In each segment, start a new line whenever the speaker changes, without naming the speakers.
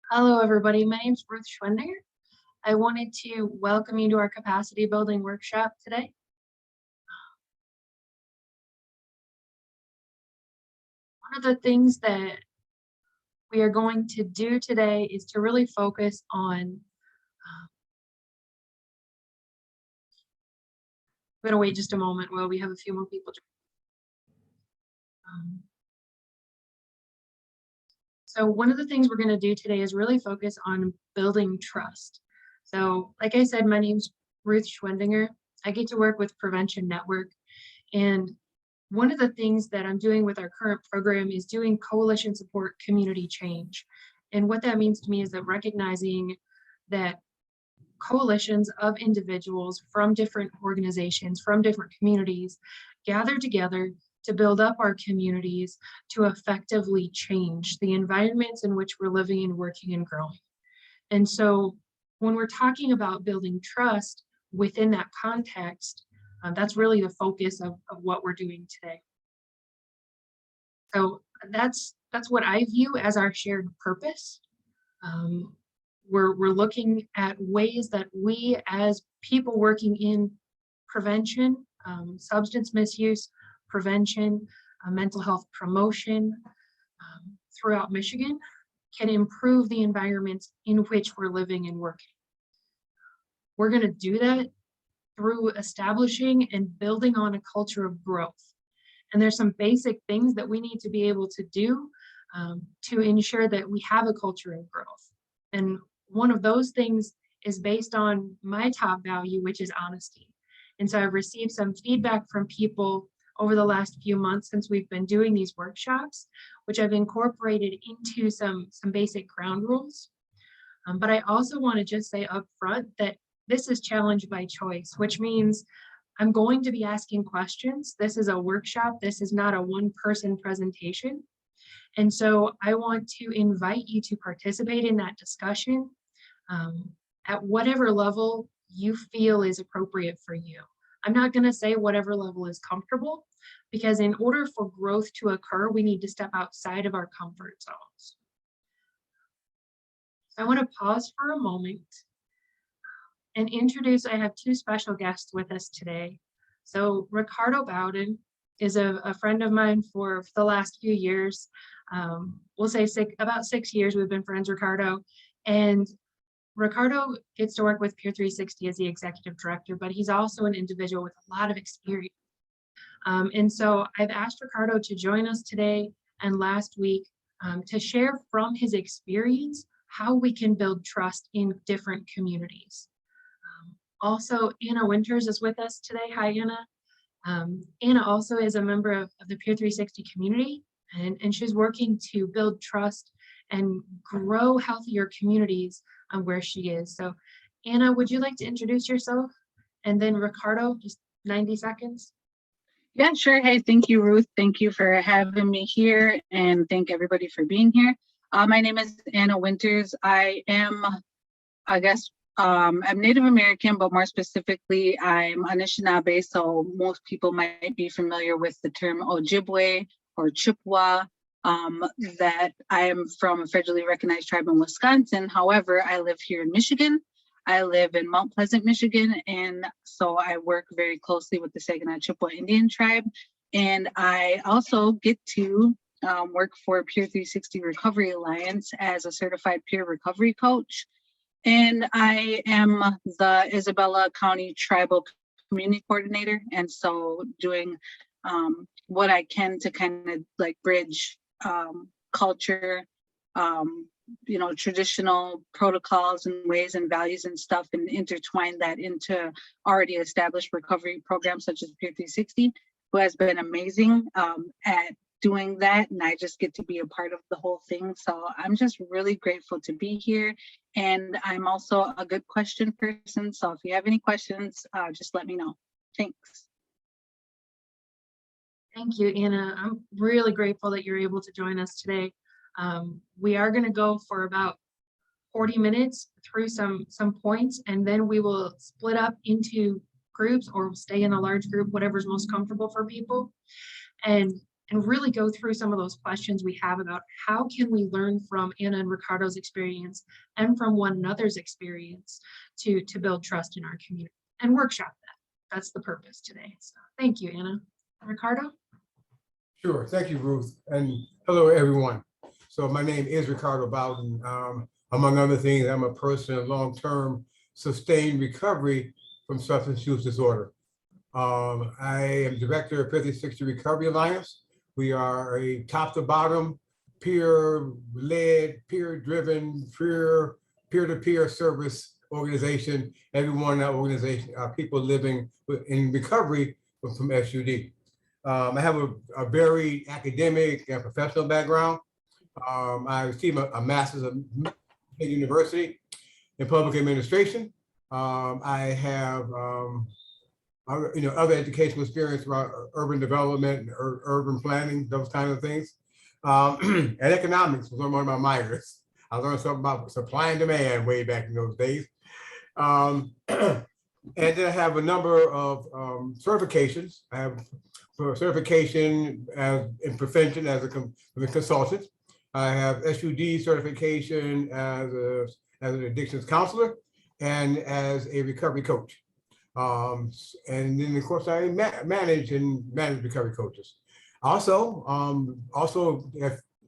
Hello, everybody. My name is Ruth Schwendinger. I wanted to welcome you to our capacity building workshop today. One of the things that we are going to do today is to really focus on, I'm going to wait just a moment while we have a few more people. So one of the things we're going to do today is really focus on building trust. So like I said, my name's Ruth Schwendinger. I get to work with Prevention Network, and one of the things that I'm doing with our current program is doing coalition support community change. And what that means to me is that recognizing that coalitions of individuals from different organizations, from different communities, gather together to build up our communities to effectively change the environments in which we're living and working and growing. And so when we're talking about building trust within that context, that's really the focus of what we're doing today. So that's what I view as our shared purpose. We're looking at ways that we as people working in prevention, substance misuse prevention, mental health promotion throughout Michigan can improve the environments in which we're living and working. We're going to do that through establishing and building on a culture of growth. And there's some basic things that we need to be able to do to ensure that we have a culture of growth. And one of those things is based on my top value, which is honesty. And so I've received some feedback from people over the last few months since we've been doing these workshops, which I've incorporated into some basic ground rules. But I also want to just say up front that this is challenge by choice, which means I'm going to be asking questions. This is a workshop. This is not a one-person presentation. And so I want to invite you to participate in that discussion at whatever level you feel is appropriate for you. I'm not going to say whatever level is comfortable, because in order for growth to occur, we need to step outside of our comfort zones. So I want to pause for a moment and introduce, I have two special guests with us today. So Ricardo Bowden is a friend of mine for the last few years. We'll say about 6 years we've been friends, Ricardo. And Ricardo gets to work with Peer 360 as the executive director, but he's also an individual with a lot of experience. And so I've asked Ricardo to join us today and last week to share from his experience how we can build trust in different communities. Also, Anna Winters is with us today. Hi, Anna. Anna also is a member of the Peer 360 community, and she's working to build trust and grow healthier communities where she is. So Anna, would you like to introduce yourself? And then Ricardo, just 90 seconds.
Yeah, sure. Hey, thank you, Ruth. Thank you for having me here, and thank everybody for being here. My name is Anna Winters. I am, I'm Native American, but more specifically, I'm Anishinaabe. So most people might be familiar with the term Ojibwe or Chippewa. That I am from a federally recognized tribe in Wisconsin. However, I live here in Michigan. I live in Mount Pleasant, Michigan, and so I work very closely with the Saginaw Chippewa Indian tribe. And I also get to work for Peer 360 Recovery Alliance as a certified peer recovery coach. And I am the Isabella County Tribal Community Coordinator, and so doing what I can to kind of like bridge culture, traditional protocols and ways and values and stuff, and intertwine that into already established recovery programs such as Peer 360, who has been amazing at doing that. And I just get to be a part of the whole thing. So I'm just really grateful to be here. And I'm also a good question person. So if you have any questions, just let me know. Thanks.
Thank you, Anna. I'm really grateful that you're able to join us today. We are going to go for about 40 minutes through some points, and then we will split up into groups or stay in a large group, whatever's most comfortable for people. And and really go through some of those questions we have about how can we learn from Anna and Ricardo's experience and from one another's experience to build trust in our community and workshop that. That's the purpose today. So thank you, Anna. Ricardo?
Sure. Thank you, Ruth. And hello, everyone. So my name is Ricardo Bowden. Among other things, I'm a person in long-term sustained recovery from substance use disorder. I am director of 5060 Recovery Alliance. We are a top-to-bottom, peer-led, peer-driven, peer-to-peer service organization. Everyone in that organization are people living in recovery from SUD. I have a very academic and professional background. I received a master's at University in public administration. I have other educational experience around urban development, urban planning, those kind of things. And economics was one of my minors. I learned something about supply and demand way back in those days. And then I have a number of certifications. I have for certification in prevention as a consultant. I have SUD certification as an addictions counselor and as a recovery coach. And then of course I manage recovery coaches. Also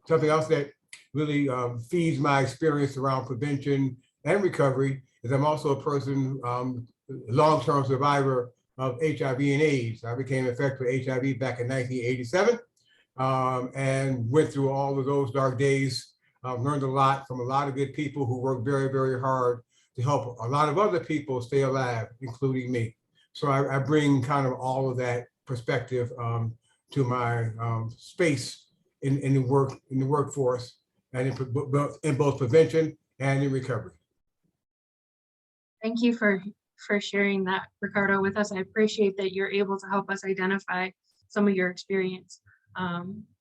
something else that really feeds my experience around prevention and recovery is I'm also a person, long-term survivor of HIV and AIDS. I became infected with HIV back in 1987 and went through all of those dark days. Learned a lot from a lot of good people who worked very, very hard to help a lot of other people stay alive, including me. So I bring kind of all of that perspective to my space in the workforce and in both prevention and in recovery.
Thank you for sharing that, Ricardo, with us. I appreciate that you're able to help us identify some of your experience.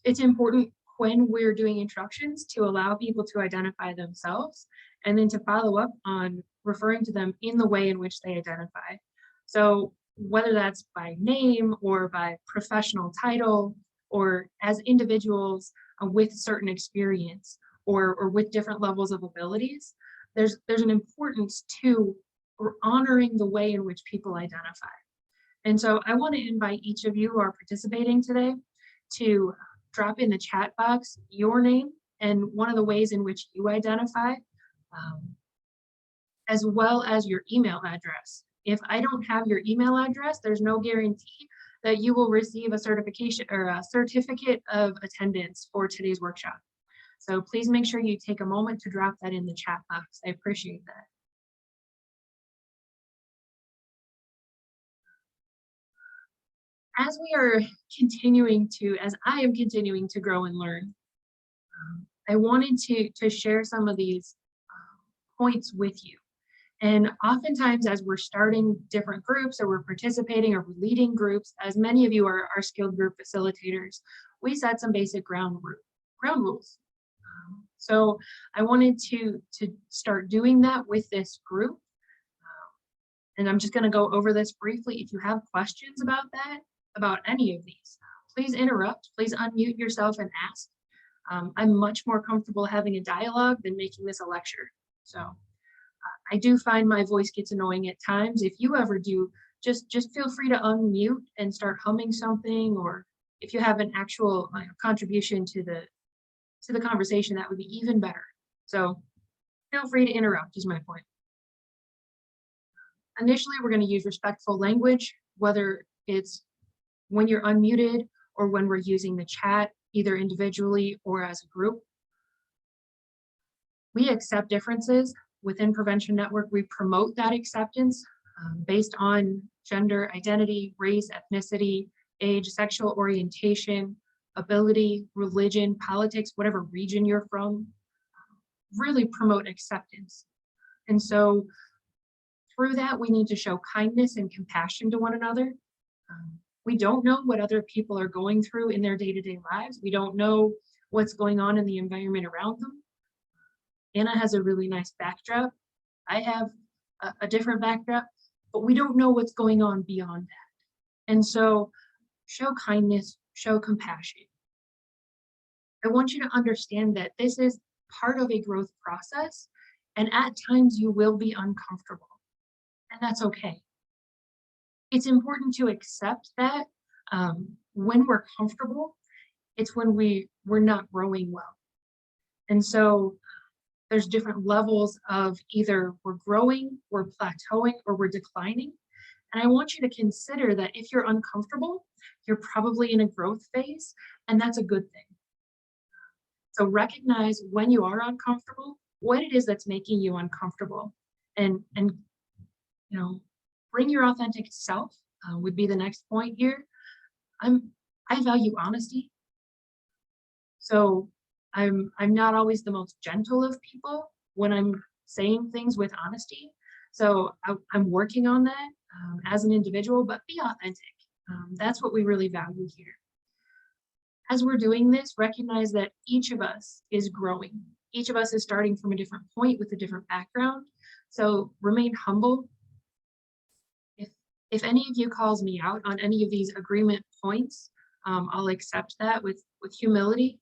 It's important when we're doing introductions to allow people to identify themselves and then to follow up on referring to them in the way in which they identify. So whether that's by name or by professional title or as individuals with certain experience or with different levels of abilities, there's an importance to honoring the way in which people identify. And so I want to invite each of you who are participating today to drop in the chat box your name and one of the ways in which you identify, as well as your email address. If I don't have your email address, there's no guarantee that you will receive a certification or a certificate of attendance for today's workshop. So please make sure you take a moment to drop that in the chat box. I appreciate that. As we are as I am continuing to grow and learn, I wanted to share some of these points with you. And oftentimes as we're starting different groups or we're participating or we're leading groups, as many of you are skilled group facilitators, we set some basic ground rules. So I wanted to start doing that with this group. And I'm just going to go over this briefly. If you have questions about that, about any of these, please interrupt, please unmute yourself and ask. I'm much more comfortable having a dialogue than making this a lecture. So I do find my voice gets annoying at times. If you ever do, just feel free to unmute and start humming something, or if you have an actual contribution to the conversation, that would be even better. So feel free to interrupt is my point. Initially, we're going to use respectful language, whether it's when you're unmuted or when we're using the chat, either individually or as a group. We accept differences. Within Prevention Network, we promote that acceptance based on gender identity, race, ethnicity, age, sexual orientation, ability, religion, politics, whatever region you're from, really promote acceptance. And so through that, we need to show kindness and compassion to one another. We don't know what other people are going through in their day-to-day lives. We don't know what's going on in the environment around them. Anna has a really nice backdrop. I have a different backdrop, but we don't know what's going on beyond that. And so show kindness, show compassion. I want you to understand that this is part of a growth process, and at times you will be uncomfortable, and that's okay. It's important to accept that when we're comfortable, it's when we're not growing well. And so there's different levels of either we're growing, we're plateauing, or we're declining. And I want you to consider that if you're uncomfortable, you're probably in a growth phase, and that's a good thing. So recognize when you are uncomfortable, what it is that's making you uncomfortable, and bring your authentic self would be the next point here. I value honesty, so I'm not always the most gentle of people when I'm saying things with honesty. So I'm working on that as an individual, but be authentic. That's what we really value here. As we're doing this, recognize that each of us is growing. Each of us is starting from a different point with a different background. So remain humble. If any of you calls me out on any of these agreement points, I'll accept that with humility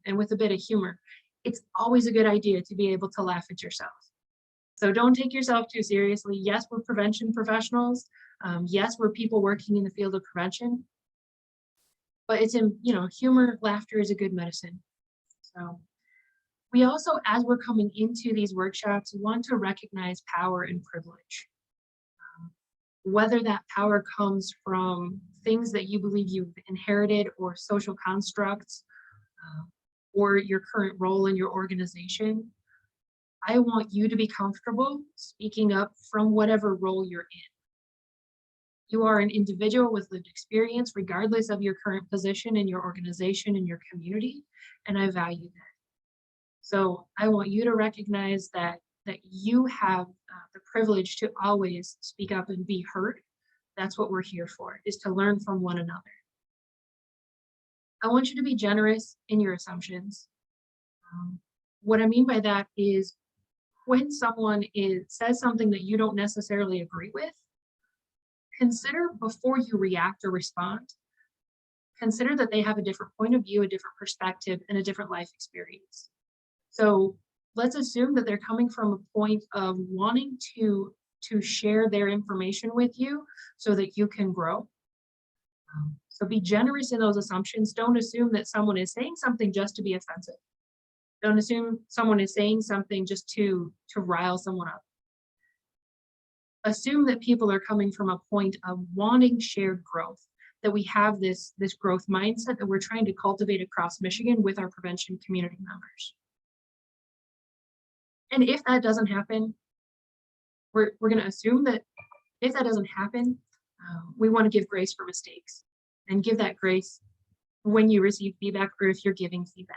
and with a bit of humor. It's always a good idea to be able to laugh at yourself. So don't take yourself too seriously. Yes, we're prevention professionals. Yes, we're people working in the field of prevention. But it's in, humor, laughter is a good medicine. So we also, as we're coming into these workshops, want to recognize power and privilege. Whether that power comes from things that you believe you've inherited or social constructs or your current role in your organization, I want you to be comfortable speaking up from whatever role you're in. You are an individual with lived experience, regardless of your current position in your organization and your community, and I value that. So I want you to recognize that you have the privilege to always speak up and be heard. That's what we're here for, is to learn from one another. I want you to be generous in your assumptions. What I mean by that is when someone says something that you don't necessarily agree with, consider before you react or respond, consider that they have a different point of view, a different perspective, and a different life experience. So let's assume that they're coming from a point of wanting to share their information with you so that you can grow. So be generous in those assumptions. Don't assume that someone is saying something just to be offensive. Don't assume someone is saying something just to rile someone up. Assume that people are coming from a point of wanting shared growth, that we have this growth mindset that we're trying to cultivate across Michigan with our prevention community members. And if that doesn't happen, we're going to assume that if that doesn't happen, we want to give grace for mistakes and give that grace when you receive feedback or if you're giving feedback.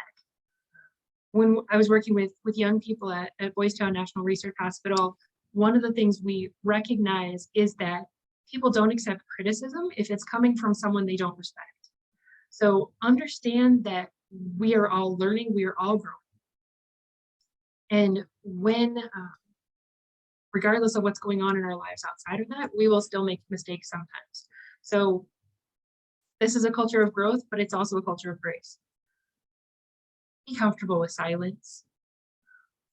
When I was working with young people at Boys Town National Research Hospital, one of the things we recognize is that people don't accept criticism if it's coming from someone they don't respect. So understand that we are all learning, we are all growing. And when, regardless of what's going on in our lives outside of that, we will still make mistakes sometimes. So this is a culture of growth, but it's also a culture of grace. Be comfortable with silence.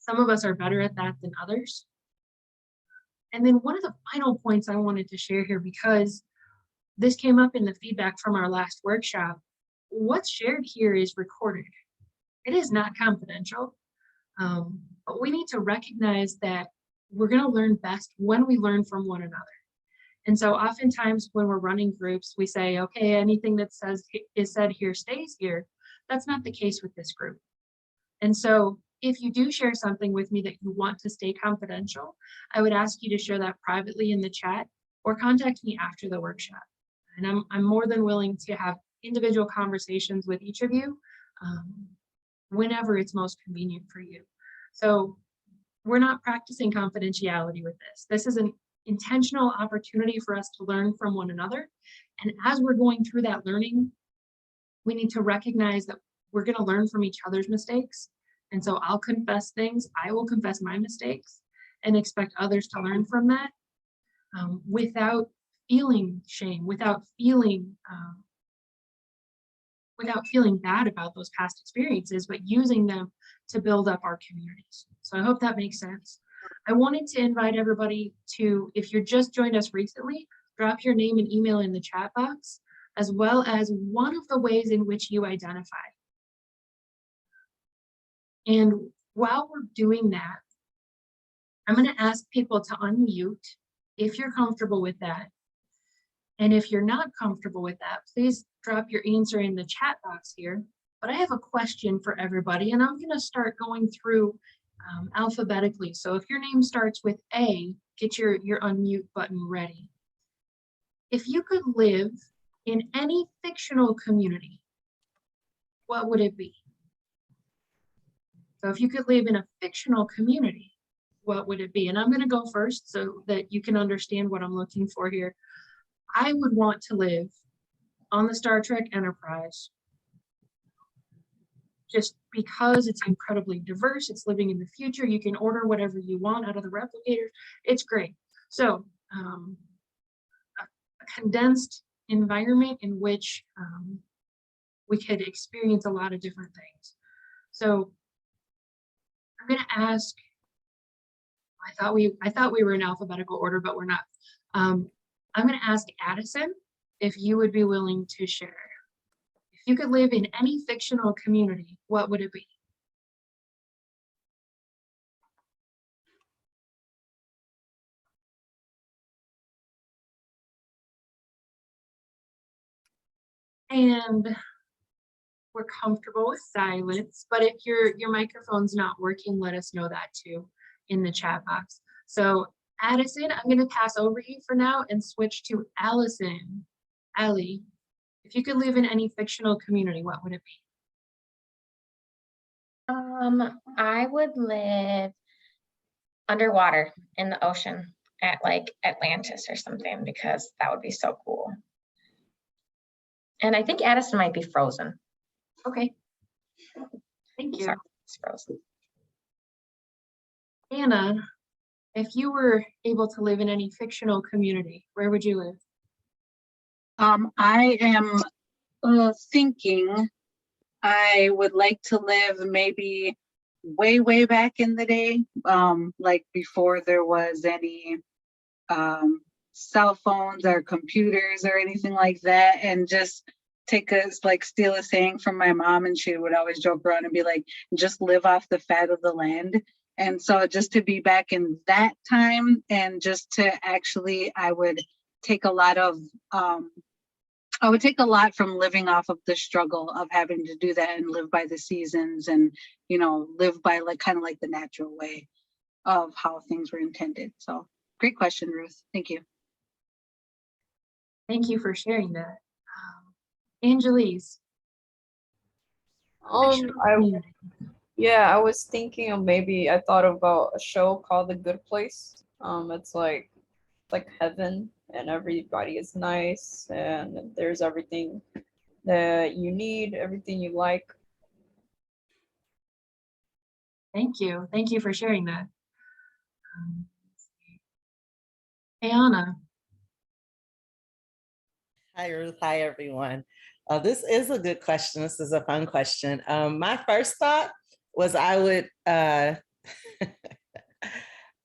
Some of us are better at that than others. And then one of the final points I wanted to share here, because this came up in the feedback from our last workshop, what's shared here is recorded. It is not confidential, but we need to recognize that we're going to learn best when we learn from one another. And so oftentimes when we're running groups, we say, okay, anything that is said here stays here. That's not the case with this group. And so if you do share something with me that you want to stay confidential, I would ask you to share that privately in the chat or contact me after the workshop. And I'm more than willing to have individual conversations with each of you whenever it's most convenient for you. So we're not practicing confidentiality with this. This is an intentional opportunity for us to learn from one another. And as we're going through that learning, we need to recognize that we're going to learn from each other's mistakes. And so I'll confess things, I will confess my mistakes and expect others to learn from that without feeling shame, without feeling without feeling bad about those past experiences, but using them to build up our communities. So I hope that makes sense. I wanted to invite everybody to, if you're just joined us recently, drop your name and email in the chat box, as well as one of the ways in which you identify. And while we're doing that, I'm going to ask people to unmute if you're comfortable with that. And if you're not comfortable with that, please drop your answer in the chat box here. But I have a question for everybody, and I'm going to start going through alphabetically. So if your name starts with A, get your unmute button ready. If you could live in any fictional community, what would it be? So if you could live in a fictional community, what would it be? And I'm going to go first so that you can understand what I'm looking for here. I would want to live on the Star Trek Enterprise, just because it's incredibly diverse. It's living in the future. You can order whatever you want out of the replicators. It's great. So a condensed environment in which we could experience a lot of different things. So I'm going to ask, I thought we were in alphabetical order, but we're not. I'm going to ask Addison if you would be willing to share. If you could live in any fictional community, what would it be? And we're comfortable with silence, but if your microphone's not working, let us know that too in the chat box. So Addison, I'm going to pass over you for now and switch to Allison. Allie, if you could live in any fictional community, what would it be?
I would live underwater in the ocean at like Atlantis or something, because that would be so cool. And I think Addison might be frozen.
Okay. Thank you.
Sorry, it's frozen.
Anna, if you were able to live in any fictional community, where would you live?
I am thinking I would like to live maybe way back in the day, like before there was any cell phones or computers or anything like that, and just steal a saying from my mom, and she would always joke around and be like, just live off the fat of the land. And so just to be back in that time, and just to actually, I would take a lot from living off of the struggle of having to do that and live by the seasons, and live by kind of like the natural way of how things were intended. So great question, Ruth. Thank you.
Thank you for sharing that. Angelise.
Yeah, I was thinking of maybe, I thought about a show called The Good Place. It's like heaven, and everybody is nice, and there's everything that you need, everything you like.
Thank you. Thank you for sharing that. Ayana.
Hi, Ruth. Hi, everyone. This is a good question. This is a fun question. My first thought was I would, I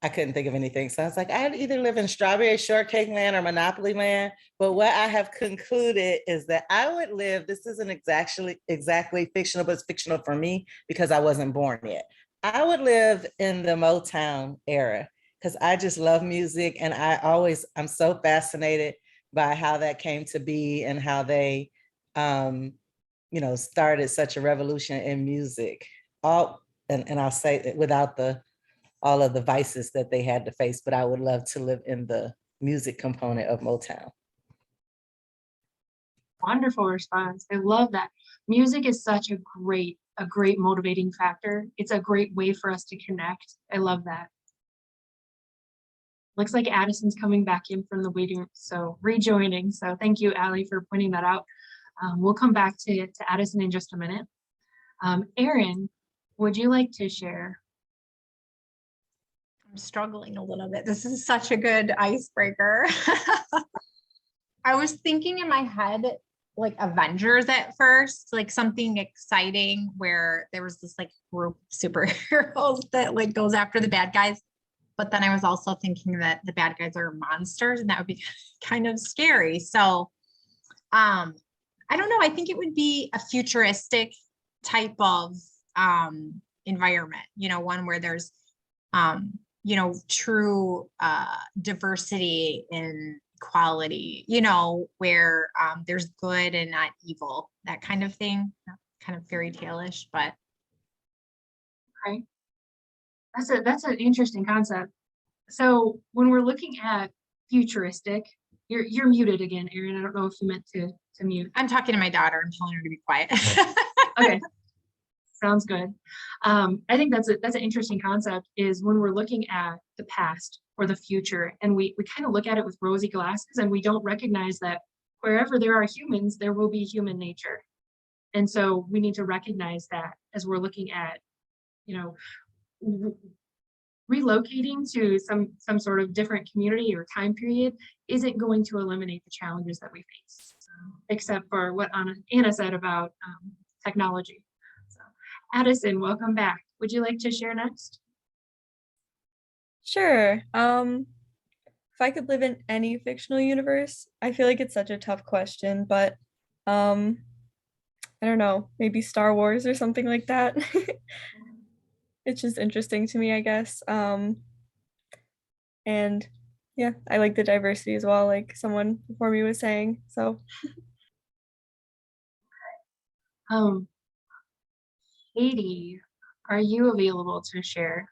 couldn't think of anything. So I was like, I'd either live in Strawberry Shortcake Land or Monopoly Land. But what I have concluded is that I would live, this isn't exactly fictional, but it's fictional for me because I wasn't born yet. I would live in the Motown era because I just love music. And I'm so fascinated by how that came to be and how they, started such a revolution in music. And I'll say that without all of the vices that they had to face, but I would love to live in the music component of Motown.
Wonderful response. I love that. Music is such a great motivating factor. It's a great way for us to connect. I love that. Looks like Addison's coming back in from the waiting room, so rejoining. So thank you, Allie, for pointing that out. We'll come back to Addison in just a minute. Erin, would you like to share?
I'm struggling a little bit. This is such a good icebreaker. I was thinking in my head, like Avengers at first, like something exciting where there was this like group of superheroes that like goes after the bad guys. But then I was also thinking that the bad guys are monsters and that would be kind of scary. So I don't know. I think it would be a futuristic type of environment, one where there's true diversity and quality, where there's good and not evil, that kind of thing, kind of fairy tale-ish, but
Okay. That's an interesting concept. So when we're looking at futuristic, you're muted again, Erin. I don't know if you meant to mute.
I'm talking to my daughter. I'm telling her to be quiet.
Okay. Sounds good. I think that's an interesting concept, is when we're looking at the past or the future, and we kind of look at it with rosy glasses, and we don't recognize that wherever there are humans, there will be human nature. And so we need to recognize that as we're looking at, relocating to some sort of different community or time period isn't going to eliminate the challenges that we face, except for what Anna said about technology. So, Addison, welcome back. Would you like to share next?
Sure. If I could live in any fictional universe, I feel like it's such a tough question, but I don't know, maybe Star Wars or something like that. It's just interesting to me, I guess. And yeah, I like the diversity as well, like someone before me was saying. So
Katie, are you available to share?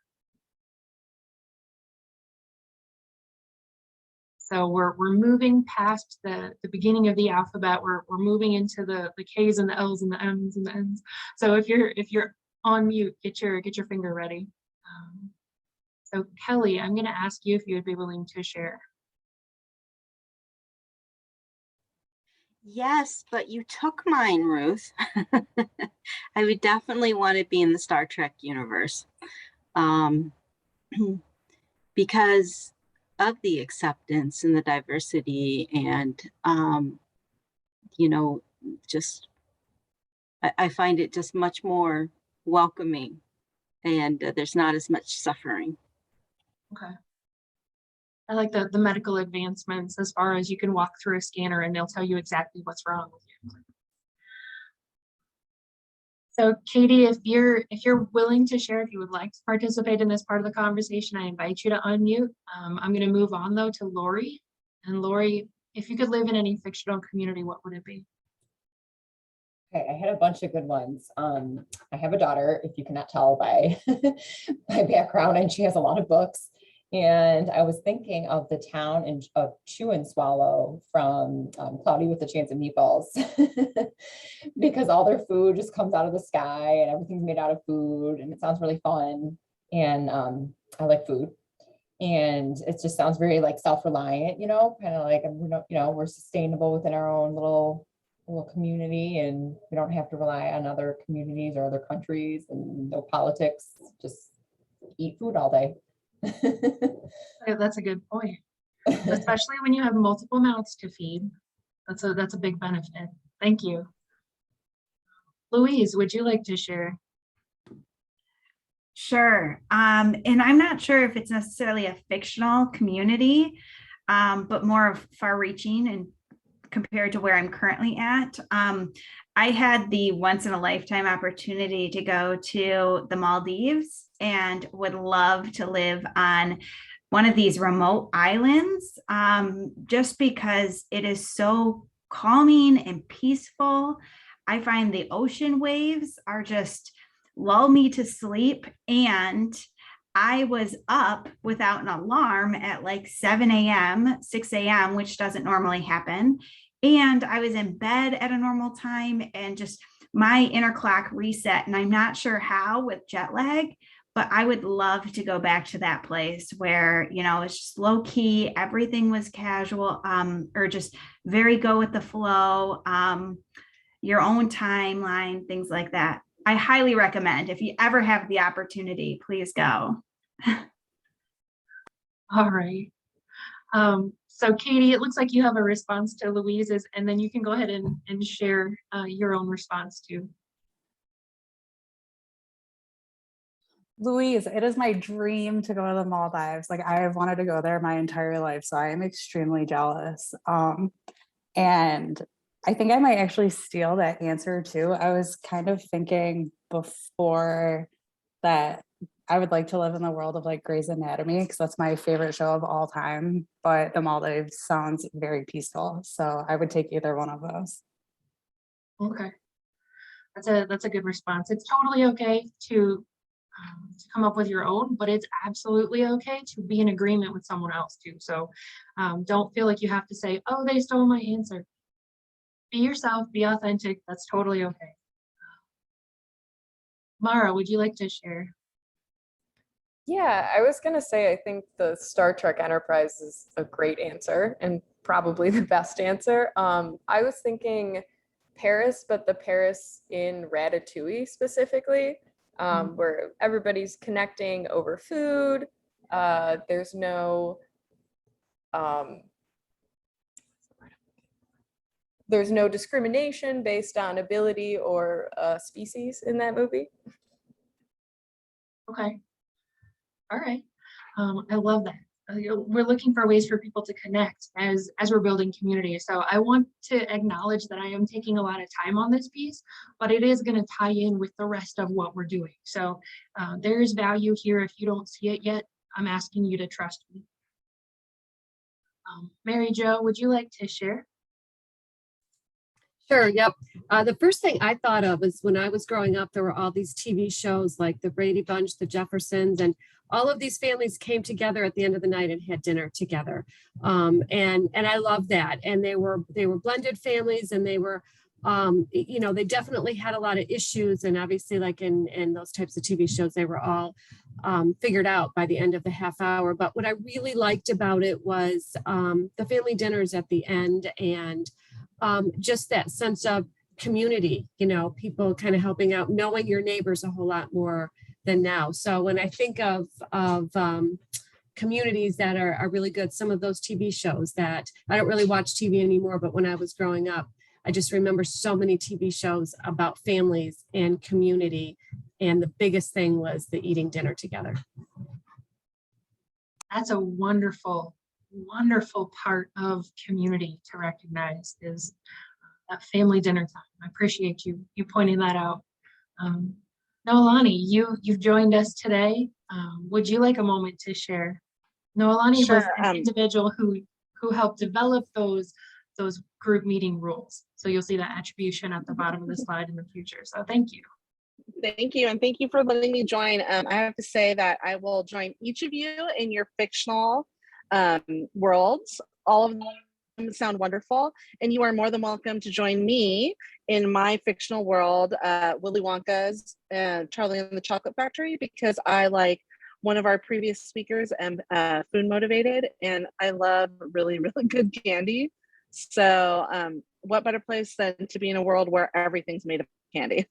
So we're moving past the beginning of the alphabet. We're moving into the K's and the L's and the M's and the N's. So if you're on mute, get your finger ready. So Kelly, I'm going to ask you if you would be willing to share.
Yes, but you took mine, Ruth. I would definitely want to be in the Star Trek universe, because of the acceptance and the diversity, and just I find it just much more welcoming, and there's not as much suffering.
Okay. I like the medical advancements, as far as you can walk through a scanner and they'll tell you exactly what's wrong with you. So Katie, if you're willing to share, if you would like to participate in this part of the conversation, I invite you to unmute. I'm going to move on though to Lori. And Lori, if you could live in any fictional community, what would it be?
Okay, I had a bunch of good ones. I have a daughter, if you cannot tell by my background, and she has a lot of books. And I was thinking of the town of Chew and Swallow from Cloudy with a Chance of Meatballs, because all their food just comes out of the sky and everything's made out of food, and it sounds really fun. And I like food, and it just sounds very like self-reliant, kind of like, we're sustainable within our own little community, and we don't have to rely on other communities or other countries, and no politics, just eat food all day.
Yeah, that's a good point, especially when you have multiple mouths to feed. That's a big benefit. Thank you. Louise, would you like to share?
Sure. And I'm not sure if it's necessarily a fictional community, but more of far-reaching and compared to where I'm currently at. I had the once in a lifetime opportunity to go to the Maldives and would love to live on one of these remote islands, just because it is so calming and peaceful. I find the ocean waves are just lull me to sleep. And I was up without an alarm at like 7 a.m., 6 a.m., which doesn't normally happen. And I was in bed at a normal time, and just my inner clock reset. And I'm not sure how with jet lag, but I would love to go back to that place where, it's just low key, everything was casual, or just very go with the flow, your own timeline, things like that. I highly recommend, if you ever have the opportunity, please go.
All right. So Katie, it looks like you have a response to Louise's, and then you can go ahead and share your own response too.
Louise, it is my dream to go to the Maldives. Like I have wanted to go there my entire life, so I am extremely jealous. And I think I might actually steal that answer too. I was kind of thinking before that I would like to live in the world of like Grey's Anatomy because that's my favorite show of all time. But the Maldives sounds very peaceful, so I would take either one of those.
Okay, that's a good response. It's totally okay to come up with your own, but it's absolutely okay to be in agreement with someone else too. So don't feel like you have to say, oh, they stole my answer. Be yourself, be authentic. That's totally okay. Mara, would you like to share?
Yeah, I was gonna say, I think the Star Trek Enterprise is a great answer and probably the best answer. I was thinking Paris, but the Paris in Ratatouille specifically, where everybody's connecting over food. There's no discrimination based on ability or species in that movie.
Okay. All right. I love that. We're looking for ways for people to connect as we're building community. So I want to acknowledge that I am taking a lot of time on this piece, but it is going to tie in with the rest of what we're doing. So there is value here. If you don't see it yet, I'm asking you to trust me. Mary Jo, would you like to share?
Sure, yep. The first thing I thought of is when I was growing up, there were all these TV shows like the Brady Bunch, the Jeffersons, and all of these families came together at the end of the night and had dinner together. And I love that. And they were blended families, and they were, you know, they definitely had a lot of issues. And obviously, like in those types of TV shows, they were all figured out by the end of the half hour. But what I really liked about it was the family dinners at the end, and just that sense of community, you know, people kind of helping out, knowing your neighbors a whole lot more than now. So when I think of communities that are really good, some of those TV shows that I don't really watch TV anymore, but when I was growing up, I just remember so many TV shows about families and community. And the biggest thing was the eating dinner together.
That's a wonderful, wonderful part of community to recognize is that family dinner time. I appreciate you pointing that out. Noelani, you've joined us today. Would you like a moment to share? Noelani was an individual who helped develop those group meeting rules. So you'll see that attribution at the bottom of the slide in the future. So thank you.
Thank you, and thank you for letting me join. I have to say that I will join each of you in your fictional worlds. All of them sound wonderful, and you are more than welcome to join me in my fictional world, Willy Wonka's Charlie and the Chocolate Factory, because I, like one of our previous speakers, am food motivated, and I love really, really good candy. So what better place than to be in a world where everything's made of candy?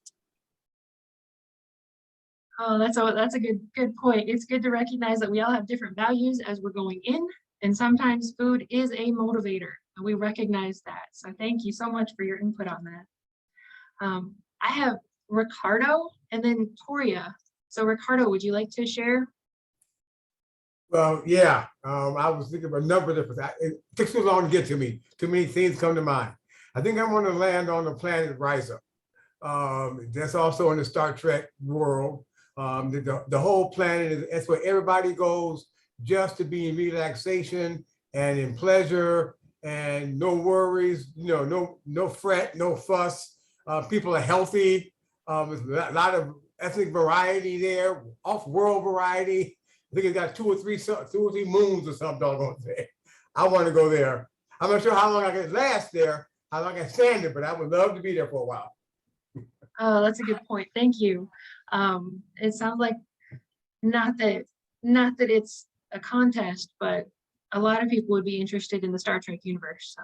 Oh, that's a good point. It's good to recognize that we all have different values as we're going in, and sometimes food is a motivator, and we recognize that. So thank you so much for your input on that. I have Ricardo and then Toria. So Ricardo, would you like to share?
Well, yeah, I was thinking of a number of different, it took too long to get to me. Too many things come to mind. I think I want to land on the planet Risa. That's also in the Star Trek world. The whole planet that's where everybody goes just to be in relaxation and in pleasure and no worries, you know, no fret, no fuss. People are healthy. There's a lot of ethnic variety there, off-world variety. I think it's got two or three moons or something. Doggone thing. I want to go there. I'm not sure how long I can last there, how long I can stand it, but I would love to be there for a while.
Oh, that's a good point. Thank you. It sounds like not that it's a contest, but a lot of people would be interested in the Star Trek universe. So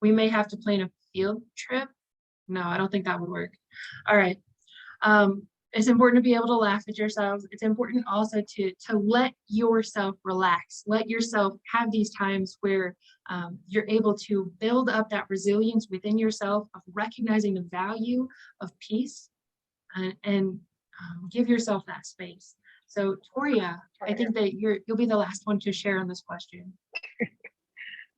we may have to plan a field trip. No, I don't think that would work. All right. It's important to be able to laugh at yourselves. It's important also to let yourself relax, let yourself have these times where you're able to build up that resilience within yourself of recognizing the value of peace and give yourself that space. So Toria, I think that you'll be the last one to share on this question.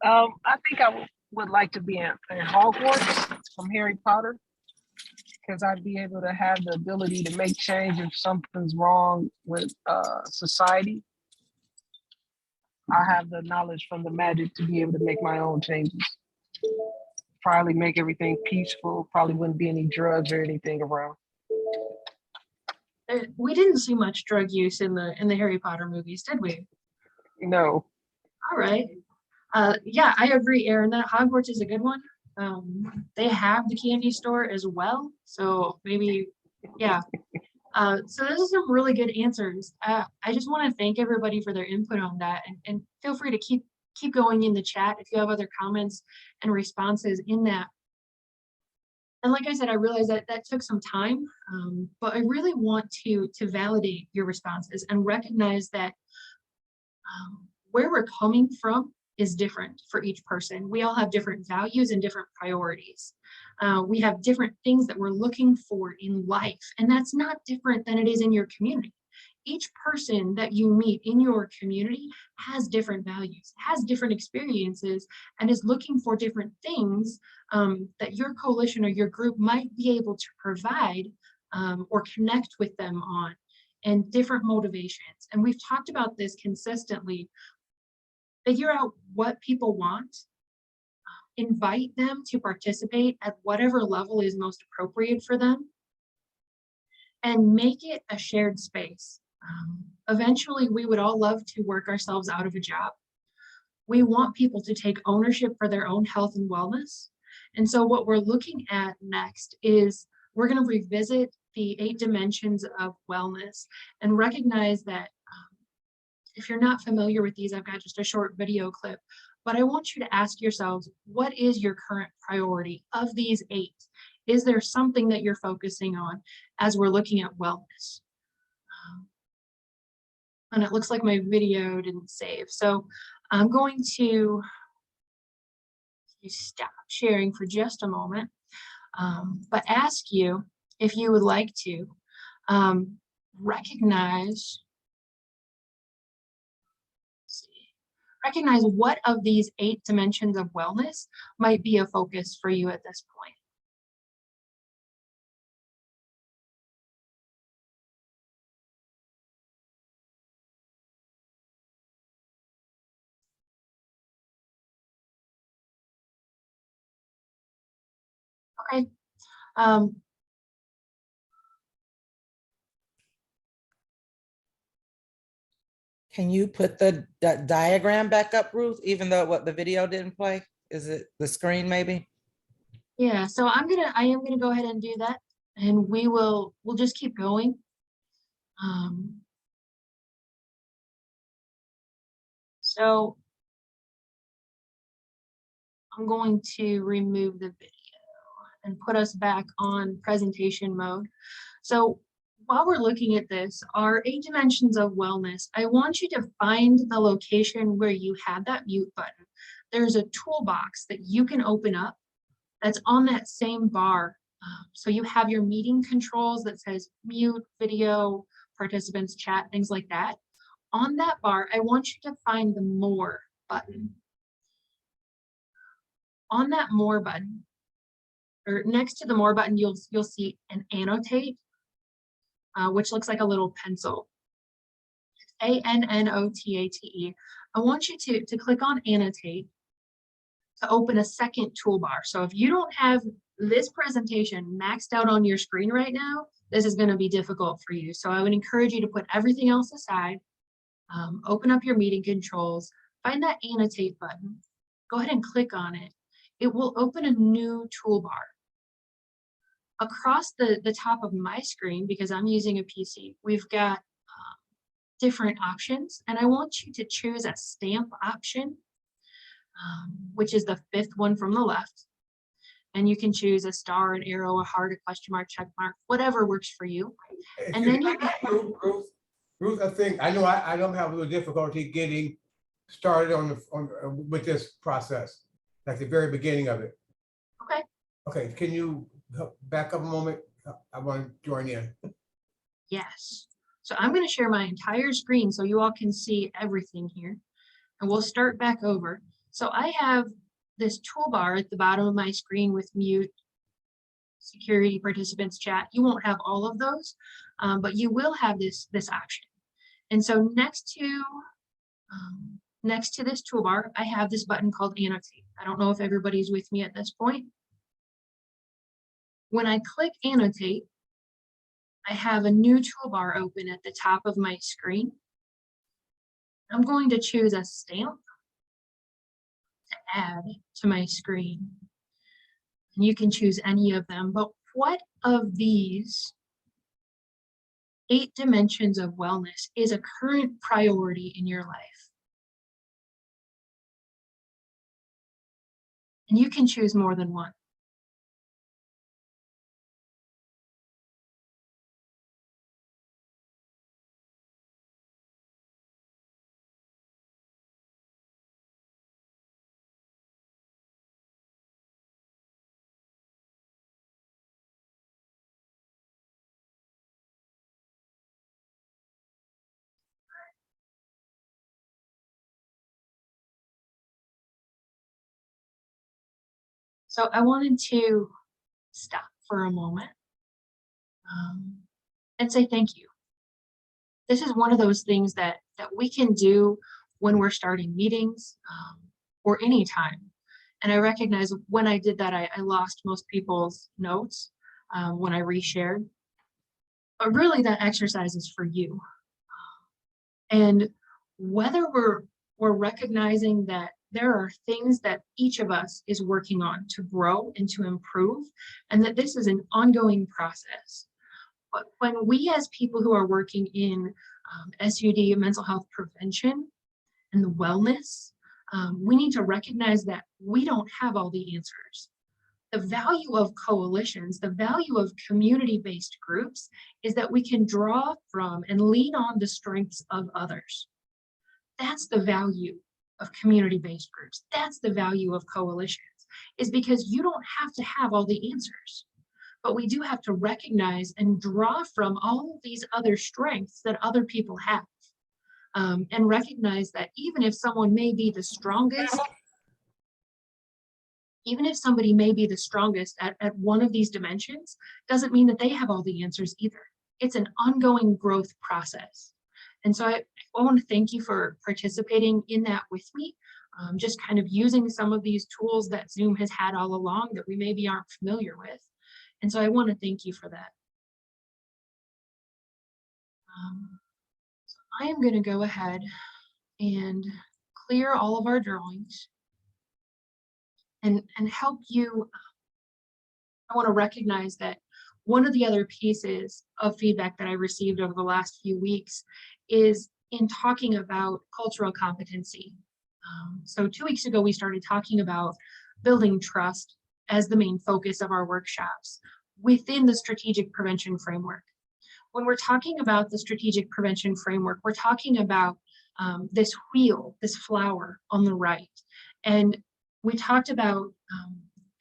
I think I would like to be in Hogwarts from Harry Potter, because I'd be able to have the ability to make change if something's wrong with society. I have the knowledge from the magic to be able to make my own changes. Probably make everything peaceful. Probably wouldn't be any drugs or anything around.
We didn't see much drug use in the Harry Potter movies, did we?
No.
All right. Yeah, I agree, Aaron, that Hogwarts is a good one. They have the candy store as well, so maybe, yeah. So those are some really good answers. I just want to thank everybody for their input on that, and feel free to keep going in the chat if you have other comments and responses in that. And like I said, I realize that that took some time, but I really want to validate your responses and recognize that where we're coming from is different for each person. We all have different values and different priorities. We have different things that we're looking for in life, and that's not different than it is in your community. Each person that you meet in your community has different values, has different experiences, and is looking for different things that your coalition or your group might be able to provide or connect with them on, and different motivations. And we've talked about this consistently. Figure out what people want, invite them to participate at whatever level is most appropriate for them, and make it a shared space. Eventually, we would all love to work ourselves out of a job. We want people to take ownership for their own health and wellness. And so what we're looking at next is we're going to revisit the 8 dimensions of wellness and recognize that if you're not familiar with these, I've got just a short video clip, but I want you to ask yourselves, what is your current priority of these 8? Is there something that you're focusing on as we're looking at wellness? And it looks like my video didn't save. So I'm going to stop sharing for just a moment, but ask you if you would like to recognize what of these 8 dimensions of wellness might be a focus for you at this point. Okay.
Can you put the diagram back up, Ruth, even though what the video didn't play? Is it the screen maybe?
Yeah, so I am gonna go ahead and do that, and we'll just keep going. So I'm going to remove the video and put us back on presentation mode. So while we're looking at this, our 8 dimensions of wellness, I want you to find the location where you had that mute button. There's a toolbox that you can open up that's on that same bar. So you have your meeting controls that says mute, video, participants, chat, things like that. On that bar, I want you to find the more button. On that more button, or next to the more button, you'll see an annotate, which looks like a little pencil. ANNOTATE. I want you to click on annotate to open a second toolbar. So if you don't have this presentation maxed out on your screen right now, this is going to be difficult for you. So I would encourage you to put everything else aside, open up your meeting controls, find that annotate button, go ahead and click on it. It will open a new toolbar. Across the top of my screen, because I'm using a PC, we've got different options, and I want you to choose a stamp option, which is the 5th one from the left. And you can choose a star, an arrow, a heart, a question mark, check mark, whatever works for you. And then you
Ruth, I think, I know I don't have a little difficulty getting started with this process, like the very beginning of it.
Okay.
Okay, can you back up a moment? I want to join in.
Yes. So I'm going to share my entire screen so you all can see everything here. And we'll start back over. So I have this toolbar at the bottom of my screen with mute, security, participants, chat. You won't have all of those, but you will have this option. And so next to this toolbar, I have this button called annotate. I don't know if everybody's with me at this point. When I click annotate, I have a new toolbar open at the top of my screen. I'm going to choose a stamp to add to my screen. And you can choose any of them, but what of these 8 dimensions of wellness is a current priority in your life? And you can choose more than one. So I wanted to stop for a moment and say thank you. This is one of those things that we can do when we're starting meetings or any time. And I recognize when I did that, I lost most people's notes when I reshared. But really that exercise is for you. And whether we're recognizing that there are things that each of us is working on to grow and to improve, and that this is an ongoing process. But when we as people who are working in SUD, mental health prevention, and the wellness, we need to recognize that we don't have all the answers. The value of coalitions, the value of community-based groups is that we can draw from and lean on the strengths of others. That's the value of community-based groups. That's the value of coalitions, is because you don't have to have all the answers, but we do have to recognize and draw from all of these other strengths that other people have. And recognize that even if someone may be the strongest, even if somebody may be the strongest at one of these dimensions, doesn't mean that they have all the answers either. It's an ongoing growth process. And so I want to thank you for participating in that with me, just kind of using some of these tools that Zoom has had all along that we maybe aren't familiar with. And so I want to thank you for that. So I am going to go ahead and clear all of our drawings and help you. I want to recognize that one of the other pieces of feedback that I received over the last few weeks is in talking about cultural competency. So 2 weeks ago, we started talking about building trust as the main focus of our workshops within the strategic prevention framework. When we're talking about the strategic prevention framework, we're talking about this wheel, this flower on the right. And we talked about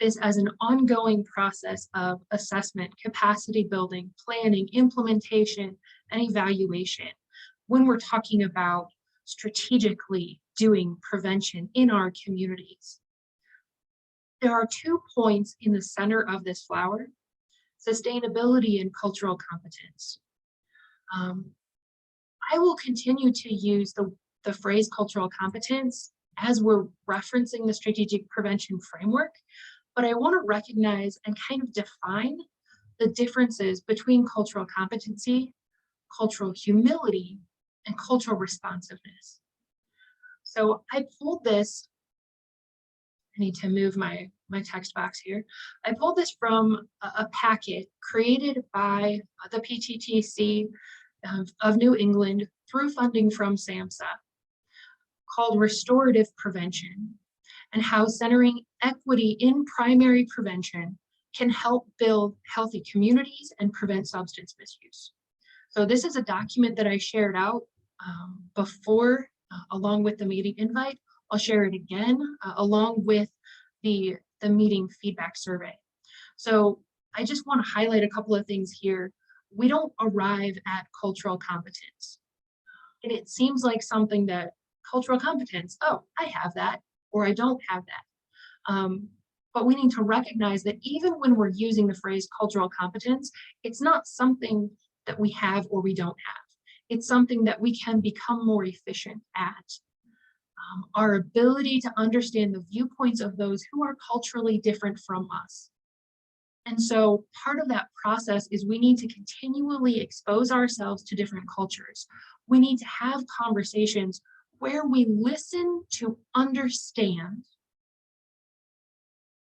this as an ongoing process of assessment, capacity building, planning, implementation, and evaluation. When we're talking about strategically doing prevention in our communities, there are 2 points in the center of this flower: sustainability and cultural competence. I will continue to use the phrase cultural competence as we're referencing the strategic prevention framework, but I want to recognize and kind of define the differences between cultural competency, cultural humility, and cultural responsiveness. So I pulled this, I need to move my text box here. I pulled this from a packet created by the PTTC of New England through funding from SAMHSA, called Restorative Prevention. and how centering equity in primary prevention can help build healthy communities and prevent substance misuse. So this is a document that I shared out before, along with the meeting invite. I'll share it again, along with the meeting feedback survey. So I just want to highlight a couple of things here. We don't arrive at cultural competence. And it seems like something that cultural competence, oh, I have that, or I don't have that. But we need to recognize that even when we're using the phrase cultural competence, it's not something that we have or we don't have. It's something that we can become more efficient at. Our ability to understand the viewpoints of those who are culturally different from us. And so part of that process is we need to continually expose ourselves to different cultures. We need to have conversations where we listen to understand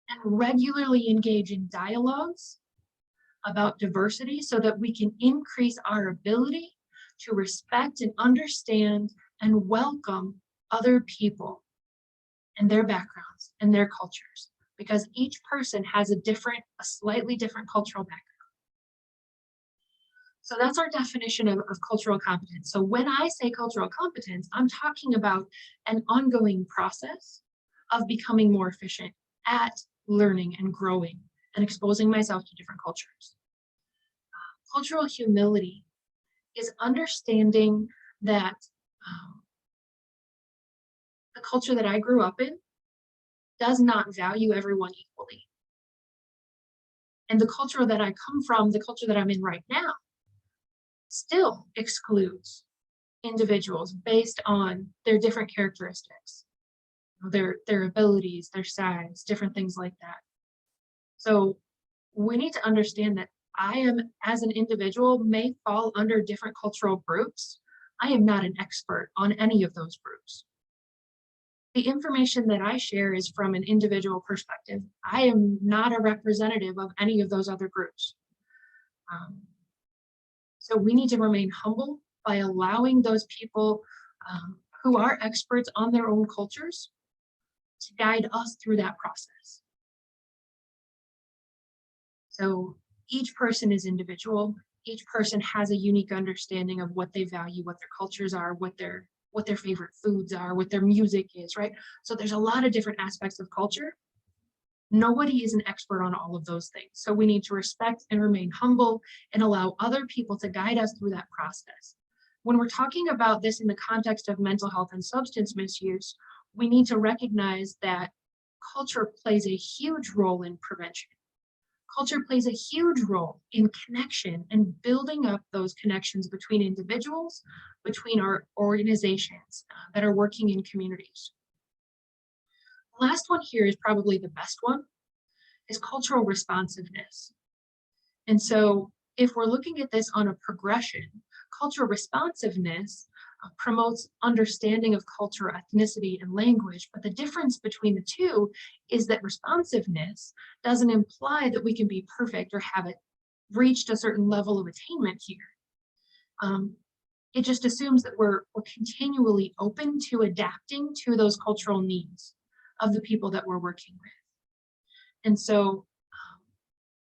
and regularly engage in dialogues about diversity so that we can increase our ability to respect and understand and welcome other people and their backgrounds and their cultures, because each person has a slightly different cultural background. So that's our definition of cultural competence. So when I say cultural competence, I'm talking about an ongoing process of becoming more efficient at learning and growing and exposing myself to different cultures. Cultural humility is understanding that the culture that I grew up in does not value everyone equally. And the culture that I come from, the culture that I'm in right now, still excludes individuals based on their different characteristics, their abilities, their size, different things like that. So we need to understand that I am, as an individual, may fall under different cultural groups. I am not an expert on any of those groups. The information that I share is from an individual perspective. I am not a representative of any of those other groups. So we need to remain humble by allowing those people who are experts on their own cultures to guide us through that process. So each person is individual. Each person has a unique understanding of what they value, what their cultures are, what their favorite foods are, what their music is, right? So there's a lot of different aspects of culture. Nobody is an expert on all of those things. So we need to respect and remain humble and allow other people to guide us through that process. When we're talking about this in the context of mental health and substance misuse, we need to recognize that culture plays a huge role in prevention. Culture plays a huge role in connection and building up those connections between individuals, between our organizations that are working in communities. The last one here is probably the best one, is cultural responsiveness. And so if we're looking at this on a progression, cultural responsiveness promotes understanding of culture, ethnicity, and language. But the difference between the two is that responsiveness doesn't imply that we can be perfect or have it reached a certain level of attainment here. It just assumes that we're continually open to adapting to those cultural needs of the people that we're working with. And so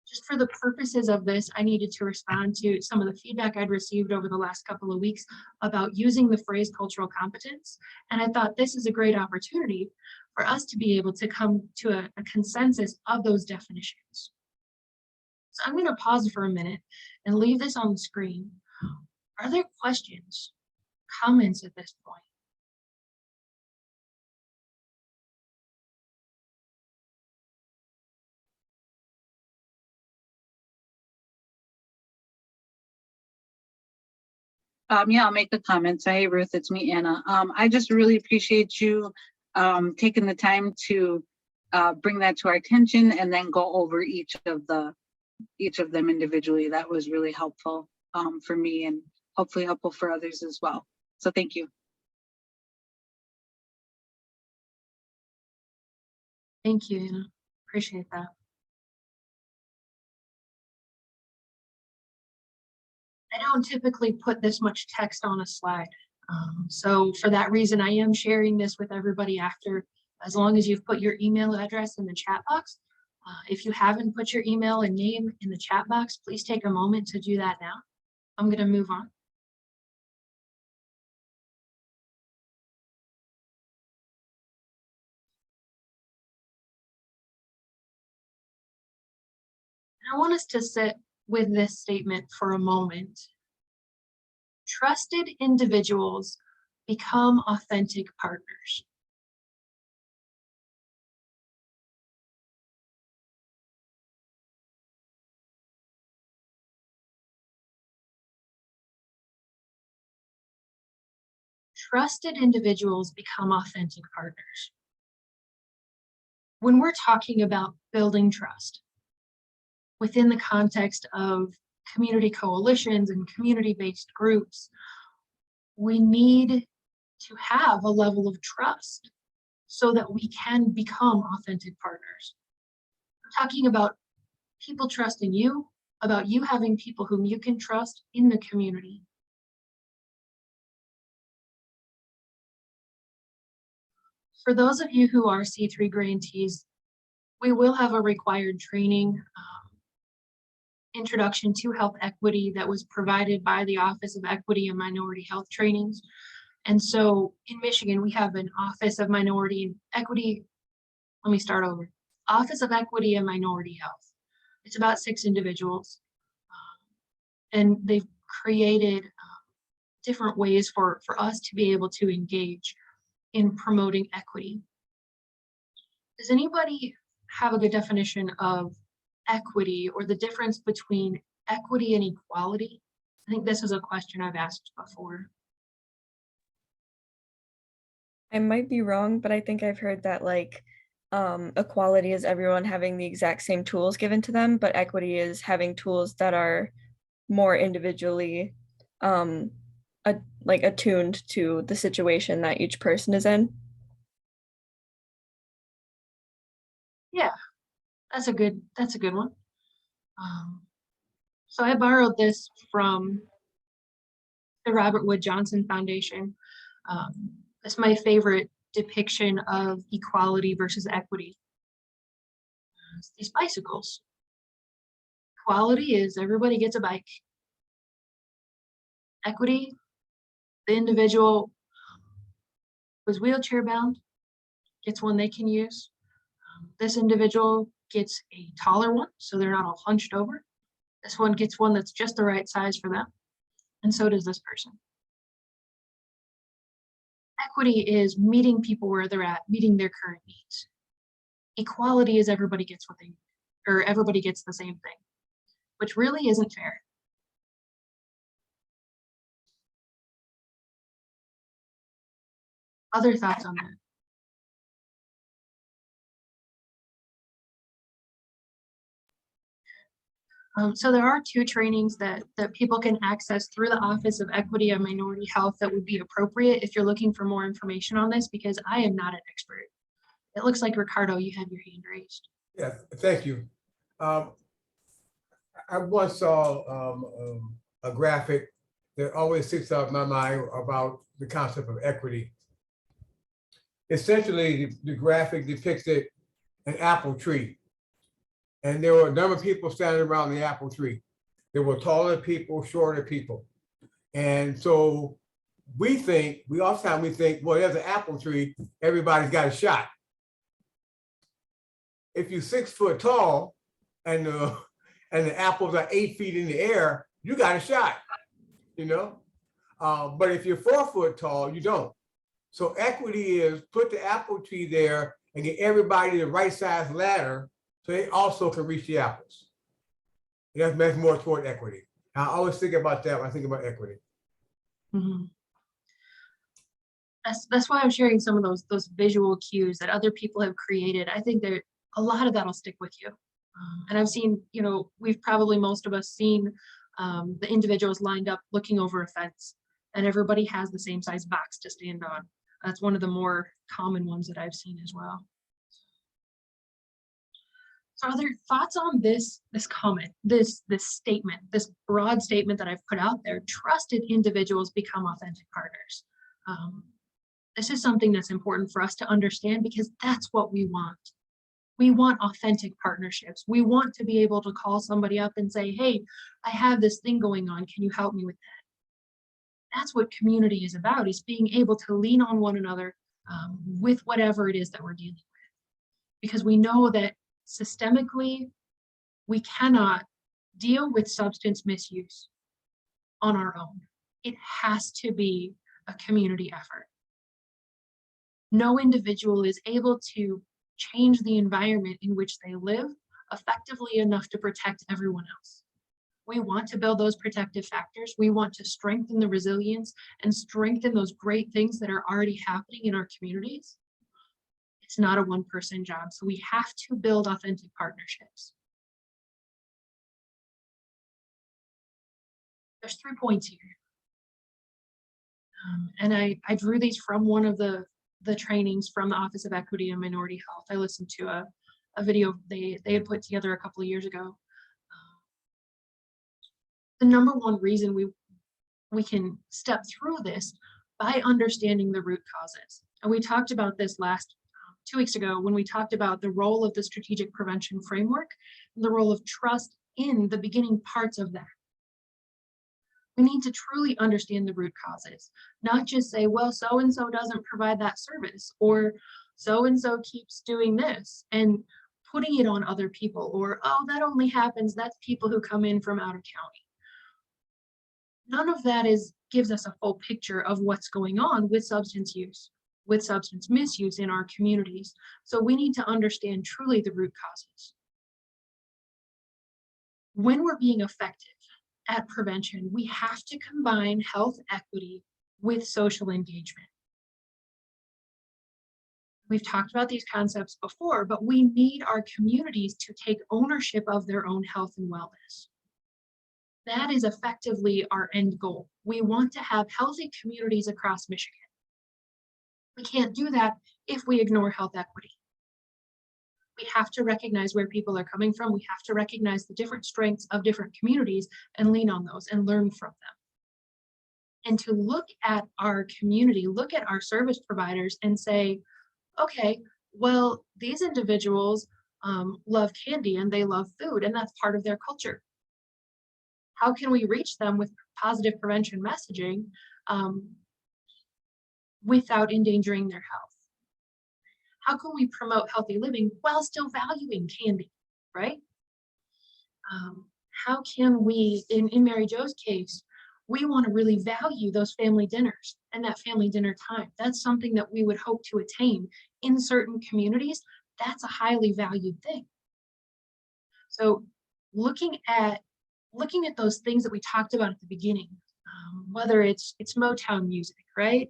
just for the purposes of this, I needed to respond to some of the feedback I'd received over the last couple of weeks about using the phrase cultural competence. And I thought this is a great opportunity for us to be able to come to a consensus of those definitions. So I'm going to pause for a minute and leave this on the screen. Are there questions, comments at this point?
Yeah, I'll make the comments. Hey, Ruth, it's me, Anna. I just really appreciate you taking the time to bring that to our attention and then go over each of them individually. That was really helpful for me and hopefully helpful for others as well. So thank you.
Thank you, Anna. Appreciate that. I don't typically put this much text on a slide. So for that reason, I am sharing this with everybody after as long as you've put your email address in the chat box. If you haven't put your email and name in the chat box, please take a moment to do that now. I'm going to move on. I want us to sit with this statement for a moment. Trusted individuals become authentic partners. Trusted individuals become authentic partners. When we're talking about building trust within the context of community coalitions and community-based groups, we need to have a level of trust so that we can become authentic partners. I'm talking about people trusting you, about you having people whom you can trust in the community. For those of you who are C3 grantees, we will have a required training, introduction to health equity, that was provided by the Office of Equity and Minority Health Trainings. And so in Michigan, we have an Office of Minority and Equity. Let me start over. Office of Equity and Minority Health. It's about 6 individuals. And they've created different ways for us to be able to engage in promoting equity. Does anybody have a good definition of equity, or the difference between equity and equality? I think this is a question I've asked before.
I might be wrong, but I think I've heard that like equality is everyone having the exact same tools given to them, but equity is having tools that are more individually like attuned to the situation that each person is in.
Yeah, that's a good one. So I borrowed this from the Robert Wood Johnson Foundation. It's my favorite depiction of equality versus equity. It's these bicycles. Equality is everybody gets a bike. Equity, the individual who's wheelchair bound gets one they can use. This individual gets a taller one, so they're not all hunched over. This one gets one that's just the right size for them, and so does this person. Equity is meeting people where they're at, meeting their current needs. Equality is everybody gets what they need, or everybody gets the same thing, which really isn't fair. Other thoughts on that? So there are 2 trainings that people can access through the Office of Equity and Minority Health that would be appropriate if you're looking for more information on this, because I am not an expert. It looks like, Ricardo, you have your hand raised.
Yeah, thank you. I once saw a graphic that always sticks out in my mind about the concept of equity. Essentially, the graphic depicted an apple tree. And there were a number of people standing around the apple tree. There were taller people, shorter people. And so we think, well, there's an apple tree, everybody's got a shot. If you're 6 foot tall and the apples are 8 feet in the air, you got a shot, you know? But if you're 4 foot tall, you don't. So equity is put the apple tree there and get everybody the right size ladder so they also can reach the apples. That's more toward equity. I always think about that when I think about equity.
Mm-hmm. That's why I'm sharing some of those visual cues that other people have created. I think that a lot of that will stick with you. And I've seen, we've probably, most of us seen the individuals lined up looking over a fence, and everybody has the same size box to stand on. That's one of the more common ones that I've seen as well. So are there thoughts on this comment, this statement, this broad statement that I've put out there? Trusted individuals become authentic partners. This is something that's important for us to understand because that's what we want. We want authentic partnerships. We want to be able to call somebody up and say, hey, I have this thing going on. Can you help me with that? That's what community is about, is being able to lean on one another with whatever it is that we're dealing with. Because we know that systemically, we cannot deal with substance misuse on our own. It has to be a community effort. No individual is able to change the environment in which they live effectively enough to protect everyone else. We want to build those protective factors. We want to strengthen the resilience and strengthen those great things that are already happening in our communities. It's not a one-person job, so we have to build authentic partnerships. There's 3 points here. And I drew these from one of the trainings from the Office of Equity and Minority Health. I listened to a video they had put together a couple of years ago. The number one reason we can step through this by understanding the root causes. And we talked about this 2 weeks ago when we talked about the role of the strategic prevention framework, and the role of trust in the beginning parts of that. We need to truly understand the root causes, not just say, well, so-and-so doesn't provide that service, or so-and-so keeps doing this and putting it on other people, or, oh, that only happens, that's people who come in from out of county. None of that gives us a full picture of what's going on with substance use, with substance misuse in our communities. So we need to understand truly the root causes. When we're being effective at prevention, we have to combine health equity with social engagement. We've talked about these concepts before, but we need our communities to take ownership of their own health and wellness. That is effectively our end goal. We want to have healthy communities across Michigan. We can't do that if we ignore health equity. We have to recognize where people are coming from. We have to recognize the different strengths of different communities and lean on those and learn from them. And to look at our community, look at our service providers and say, okay, well, these individuals love candy and they love food, and that's part of their culture. How can we reach them with positive prevention messaging without endangering their health? How can we promote healthy living while still valuing candy, right? How can we, in Mary Jo's case, we want to really value those family dinners and that family dinner time. That's something that we would hope to attain in certain communities. That's a highly valued thing. So looking at those things that we talked about at the beginning, whether it's Motown music, right?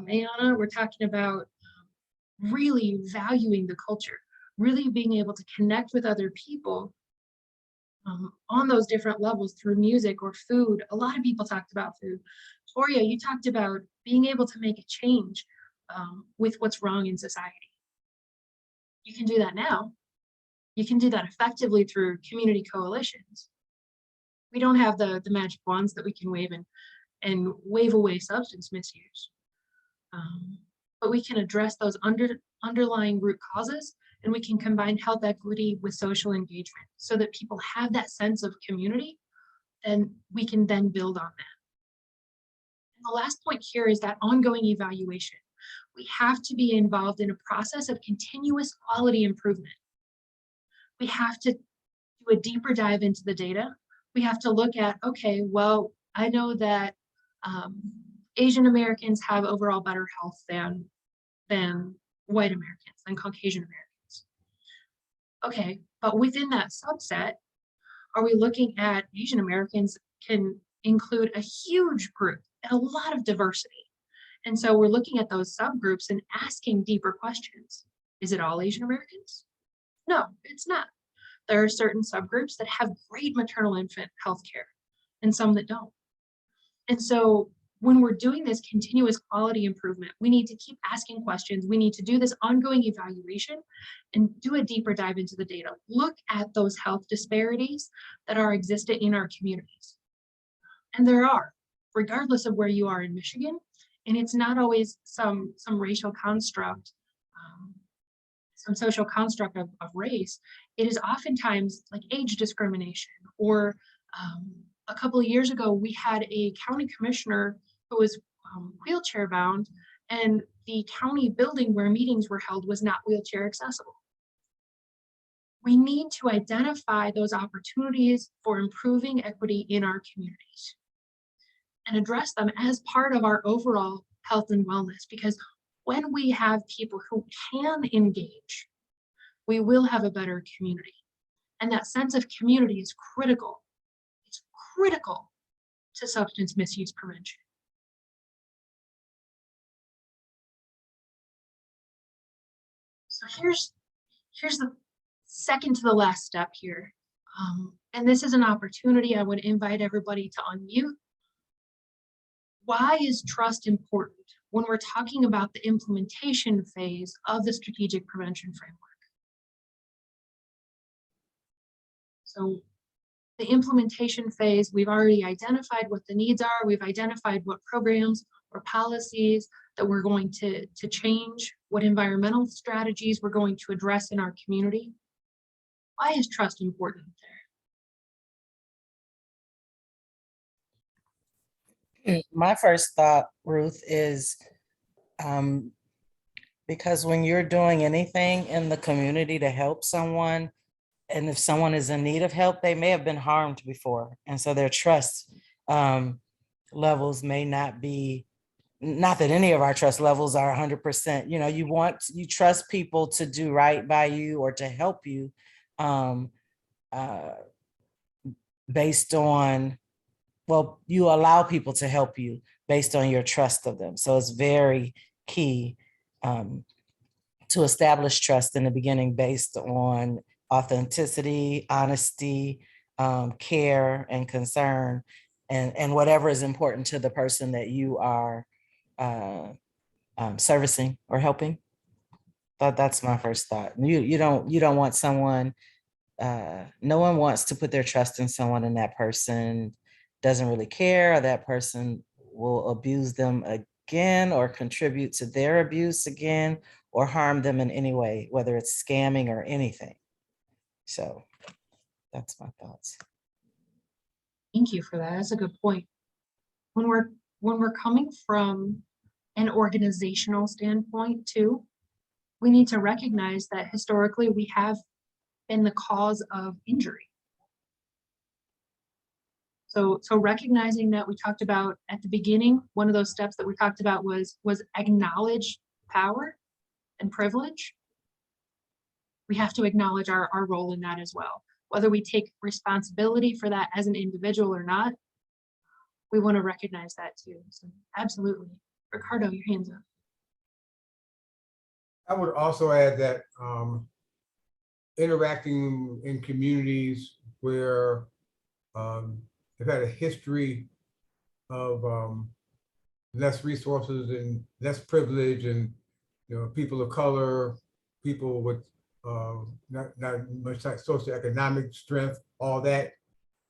Ayana, we're talking about really valuing the culture, really being able to connect with other people on those different levels through music or food. A lot of people talked about food. Toria, you talked about being able to make a change with what's wrong in society. You can do that now. You can do that effectively through community coalitions. We don't have the magic wands that we can wave and wave away substance misuse. But we can address those underlying root causes, and we can combine health equity with social engagement so that people have that sense of community, and we can then build on that. And the last point here is that ongoing evaluation. We have to be involved in a process of continuous quality improvement. We have to do a deeper dive into the data. We have to look at, okay, well, I know that Asian Americans have overall better health than white Americans, than Caucasian Americans. Okay, but within that subset, are we looking at Asian Americans can include a huge group and a lot of diversity. And so we're looking at those subgroups and asking deeper questions. Is it all Asian Americans? No, it's not. There are certain subgroups that have great maternal infant health care and some that don't. And so when we're doing this continuous quality improvement, we need to keep asking questions. We need to do this ongoing evaluation and do a deeper dive into the data. Look at those health disparities that are existent in our communities. And there are, regardless of where you are in Michigan, And it's not always some racial construct, some social construct of race. It is oftentimes like age discrimination, or a couple of years ago, we had a county commissioner who was wheelchair bound, and the county building where meetings were held was not wheelchair accessible. We need to identify those opportunities for improving equity in our communities and address them as part of our overall health and wellness, because when we have people who can engage, we will have a better community. And that sense of community is critical. It's critical to substance misuse prevention. So here's the second to the last step here. And this is an opportunity I would invite everybody to unmute. Why is trust important when we're talking about the implementation phase of the strategic prevention framework? So the implementation phase, we've already identified what the needs are. We've identified what programs or policies that we're going to change, what environmental strategies we're going to address in our community. Why is trust important there?
My first thought, Ruth, is because when you're doing anything in the community to help someone, and if someone is in need of help, they may have been harmed before. And so their trust levels may not be, not that any of our trust levels are 100%. You know, you trust people to do right by you or to help you based on, well, you allow people to help you based on your trust of them. So it's very key to establish trust in the beginning based on authenticity, honesty, care, and concern, and whatever is important to the person that you are servicing or helping. That's my first thought. You don't want someone, no one wants to put their trust in someone and that person doesn't really care, or that person will abuse them again or contribute to their abuse again or harm them in any way, whether it's scamming or anything. So that's my thoughts.
Thank you for that. That's a good point. When we're coming from an organizational standpoint too, we need to recognize that historically we have been the cause of injury. So recognizing that, we talked about at the beginning, one of those steps that we talked about was acknowledge power and privilege. We have to acknowledge our role in that as well. Whether we take responsibility for that as an individual or not, we want to recognize that too. So absolutely. Ricardo, your hand's up.
I would also add that interacting in communities where they've had a history of less resources and less privilege, and people of color, people with not much socioeconomic strength, all that,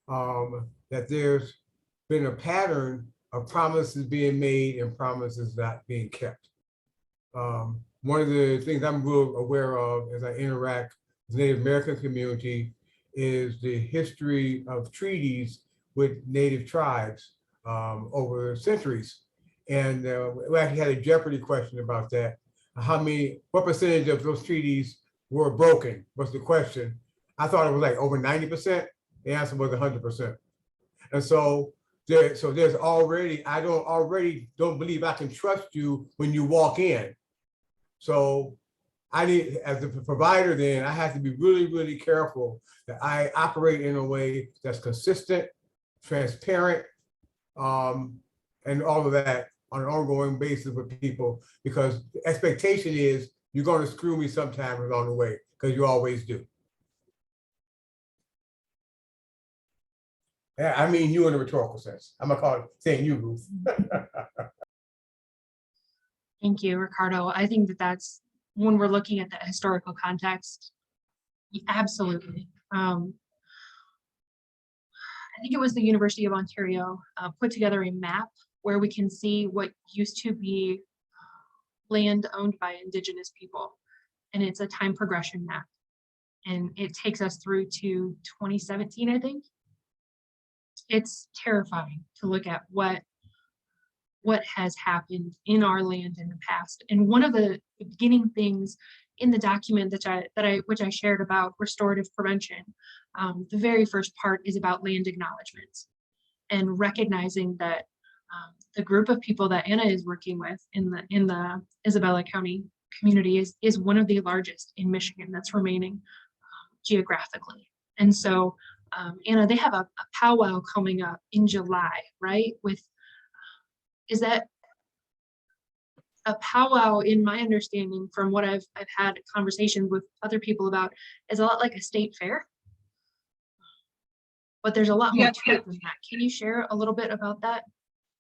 that there's been a pattern of promises being made and promises not being kept. One of the things I'm real aware of as I interact with Native American community is the history of treaties with Native tribes over centuries. And we actually had a Jeopardy question about that. What percentage of those treaties were broken was the question. I thought it was like over 90%. The answer was 100%. And so there's already, I don't believe I can trust you when you walk in. So I need, as the provider, then I have to be really, really careful that I operate in a way that's consistent, transparent, and all of that on an ongoing basis with people, because the expectation is you're going to screw me sometime along the way, because you always do. Yeah, I mean you in a rhetorical sense. I'm gonna call it saying you, Ruth.
Thank you, Ricardo. I think that's when we're looking at the historical context. Absolutely. I think it was the University of Ontario put together a map where we can see what used to be land owned by Indigenous people. And it's a time progression map. And it takes us through to 2017, I think. It's terrifying to look at what has happened in our land in the past. And one of the beginning things in the document which I shared about restorative prevention, the very first part is about land acknowledgements and recognizing that the group of people that Anna is working with in the Isabella County community is one of the largest in Michigan that's remaining geographically. And so, Anna, they have a powwow coming up in July, right? Is that a powwow? In my understanding, from what I've had conversations with other people about, is a lot like a state fair, but there's a lot more to it than that. Can you share a little bit about that?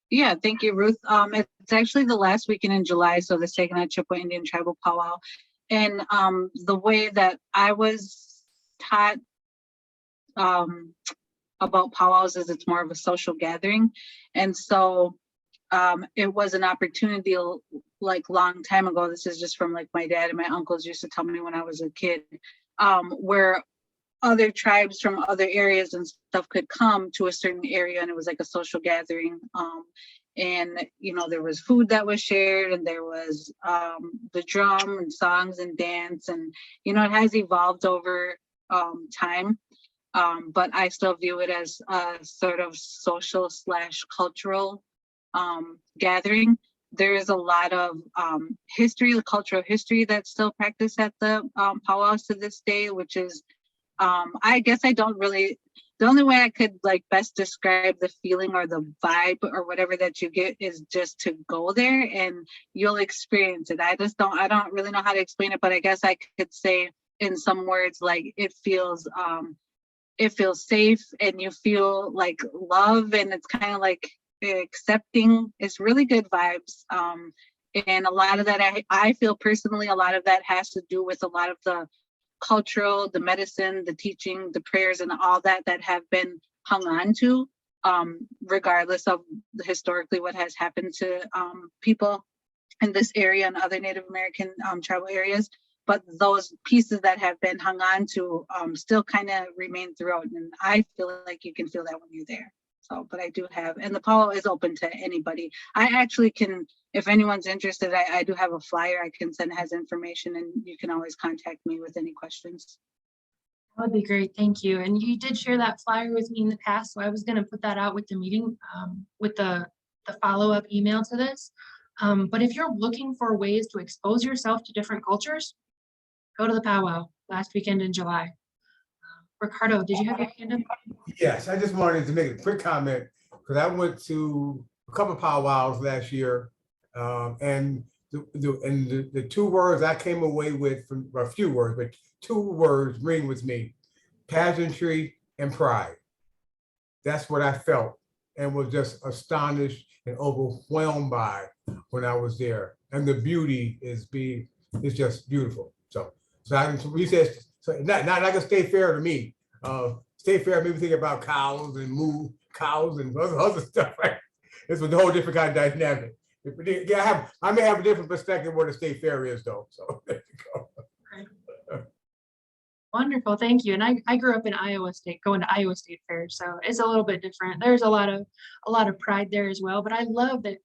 Yeah, thank you, Ruth. It's actually the last weekend in July, so the Saginaw Chippewa Indian Tribal Powwow. And the way that I was taught about powwows is it's more of a social gathering. And so it was an opportunity like long time ago. This is just from like my dad and my uncles used to tell me when I was a kid, where other tribes from other areas and stuff could come to a certain area, and it was like a social gathering. And you know, there was food that was shared, and there was the drum and songs and dance, and you know, it has evolved over time. But I still view it as a sort of social / cultural gathering. There is a lot of history, cultural history that's still practiced at the powwows to this day, which is I guess I don't really, the only way I could like best describe the feeling or the vibe or whatever that you get is just to go there and you'll experience it. I don't really know how to explain it, but I guess I could say in some words, like it feels safe and you feel like love, and it's kind of like accepting. It's really good vibes. And a lot of that, I feel personally, a lot of that has to do with a lot of the cultural, the medicine, the teaching, the prayers, and all that have been hung on to, regardless of historically what has happened to people in this area and other Native American tribal areas. But those pieces that have been hung on to still kind of remain throughout. And I feel like you can feel that when you're there. So, but I do have, and the powwow is open to anybody. I actually can, if anyone's interested, I do have a flyer I can send, has information, and you can always contact me with any questions.
That would be great, thank you. And you did share that flyer with me in the past, so I was gonna put that out with the meeting, with the follow-up email to this. But if you're looking for ways to expose yourself to different cultures, go to the powwow last weekend in July. Ricardo, did you have your hand up?
Yes, I just wanted to make a quick comment because I went to a couple of powwows last year, and the two words I came away with from, well, a few words, but two words ring with me: pageantry and pride. That's what I felt and was just astonished and overwhelmed by when I was there. And the beauty is just beautiful. So we said, so not like a state fair to me. State fair made me think about cows and moo cows and other stuff. Right? This was a whole different kind of dynamic. Yeah, I may have a different perspective where the state fair is, though. So there you go.
Wonderful, thank you. And I grew up in Iowa State, going to Iowa State Fair, so it's a little bit different. There's a lot of pride there as well. But I love that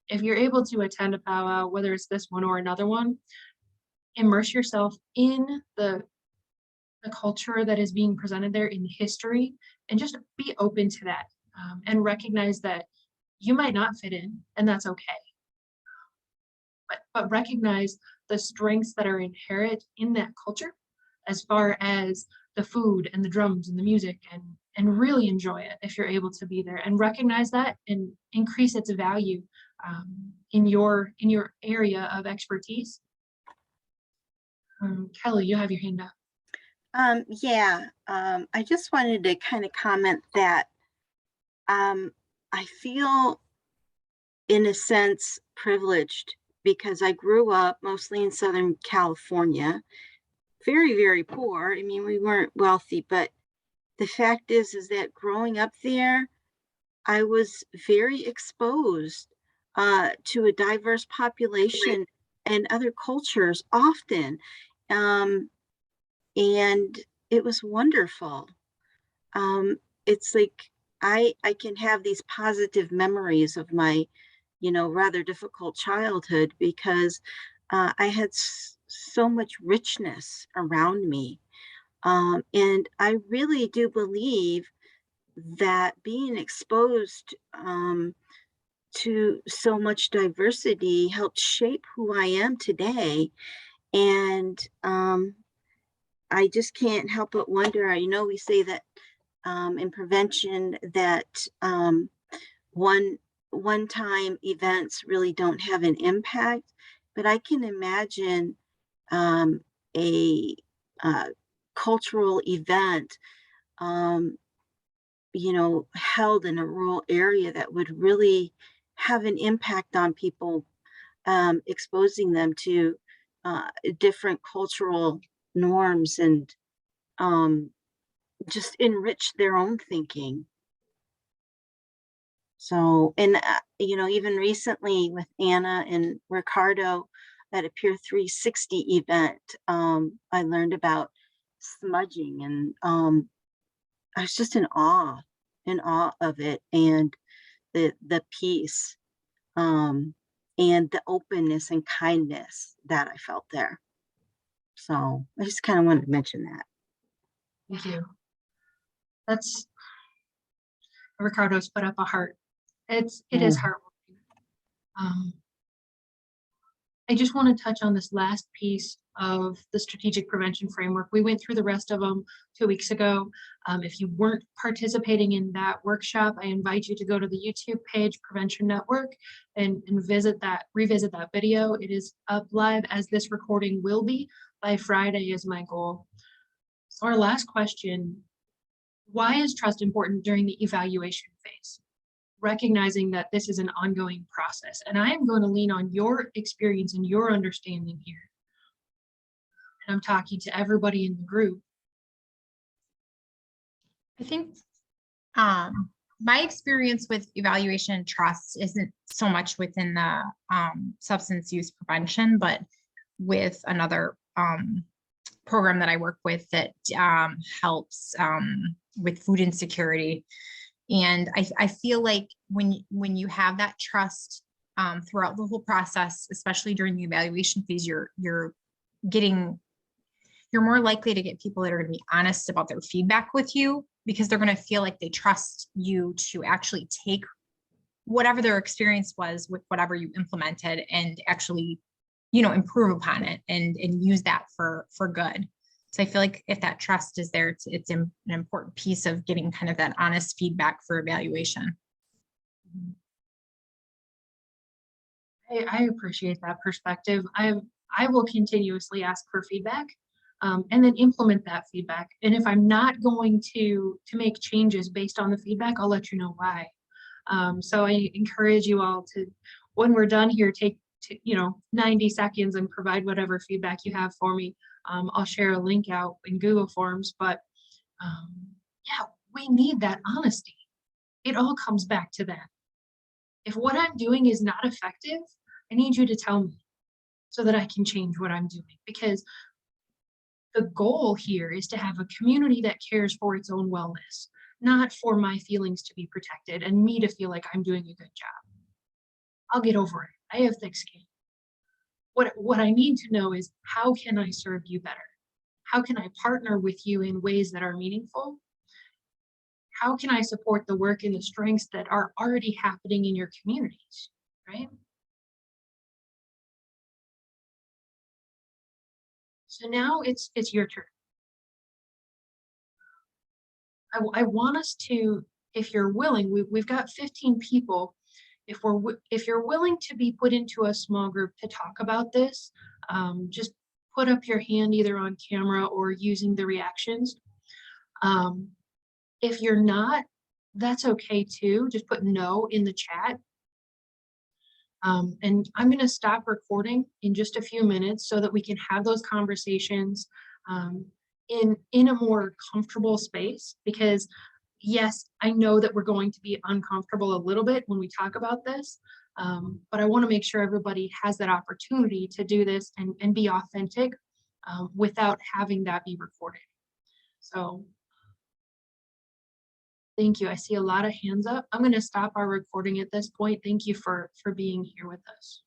if you're able to attend a powwow, whether it's this one or another one, immerse yourself in the culture that is being presented there, in history, and just be open to that, and recognize that you might not fit in, and that's okay. But recognize the strengths that are inherent in that culture, as far as the food and the drums and the music, and really enjoy it if you're able to be there, and recognize that and increase its value in your area of expertise. Kelly, you have your hand up.
I just wanted to kind of comment that I feel in a sense privileged because I grew up mostly in Southern California, very, very poor. I mean, we weren't wealthy, but the fact is that growing up there, I was very exposed to a diverse population and other cultures often. And it was wonderful. It's like I can have these positive memories of my, rather difficult childhood because I had so much richness around me. And I really do believe that being exposed to so much diversity helped shape who I am today. And I just can't help but wonder. We say that in prevention that one one-time events really don't have an impact, but I can imagine a cultural event, held in a rural area that would really have an impact on people, exposing them to different cultural norms and just enrich their own thinking. So, and even recently with Anna and Ricardo at a Peer 360 event, I learned about smudging, and I was just in awe of it, and the peace, and the openness and kindness that I felt there. So I just kind of wanted to mention that.
Thank you. That's Ricardo's put up a heart. It is heartwarming. I just want to touch on this last piece of the strategic prevention framework. We went through the rest of them 2 weeks ago. If you weren't participating in that workshop, I invite you to go to the YouTube page, Prevention Network, and revisit that video. It is up live, as this recording will be, by Friday is my goal. So our last question, why is trust important during the evaluation phase? Recognizing that this is an ongoing process, and I am going to lean on your experience and your understanding here. And I'm talking to everybody in the group.
I think my experience with evaluation and trust isn't so much within the substance use prevention, but with another program that I work with that helps with food insecurity. And I feel like when you have that trust throughout the whole process, especially during the evaluation phase, you're more likely to get people that are going to be honest about their feedback with you, because they're going to feel like they trust you to actually take whatever their experience was with whatever you implemented and actually, improve upon it and use that for good. So I feel like if that trust is there, it's an important piece of getting kind of that honest feedback for evaluation.
I appreciate that perspective. I will continuously ask for feedback, and then implement that feedback. And if I'm not going to make changes based on the feedback, I'll let you know why. So I encourage you all to, when we're done here, take 90 seconds and provide whatever feedback you have for me. I'll share a link out in Google Forms, but yeah, we need that honesty. It all comes back to that. If what I'm doing is not effective, I need you to tell me so that I can change what I'm doing, because the goal here is to have a community that cares for its own wellness, not for my feelings to be protected and me to feel like I'm doing a good job. I'll get over it. I have thick skin. What I need to know is, how can I serve you better? How can I partner with you in ways that are meaningful? How can I support the work and the strengths that are already happening in your communities, right? So now it's your turn. I want us to, if you're willing, we've got 15 people. If you're willing to be put into a small group to talk about this, just put up your hand either on camera or using the reactions. If you're not, that's okay too. Just put no in the chat. And I'm going to stop recording in just a few minutes so that we can have those conversations in a more comfortable space, because yes, I know that we're going to be uncomfortable a little bit when we talk about this, but I want to make sure everybody has that opportunity to do this and be authentic without having that be recorded. So thank you. I see a lot of hands up. I'm going to stop our recording at this point. Thank you for being here with us.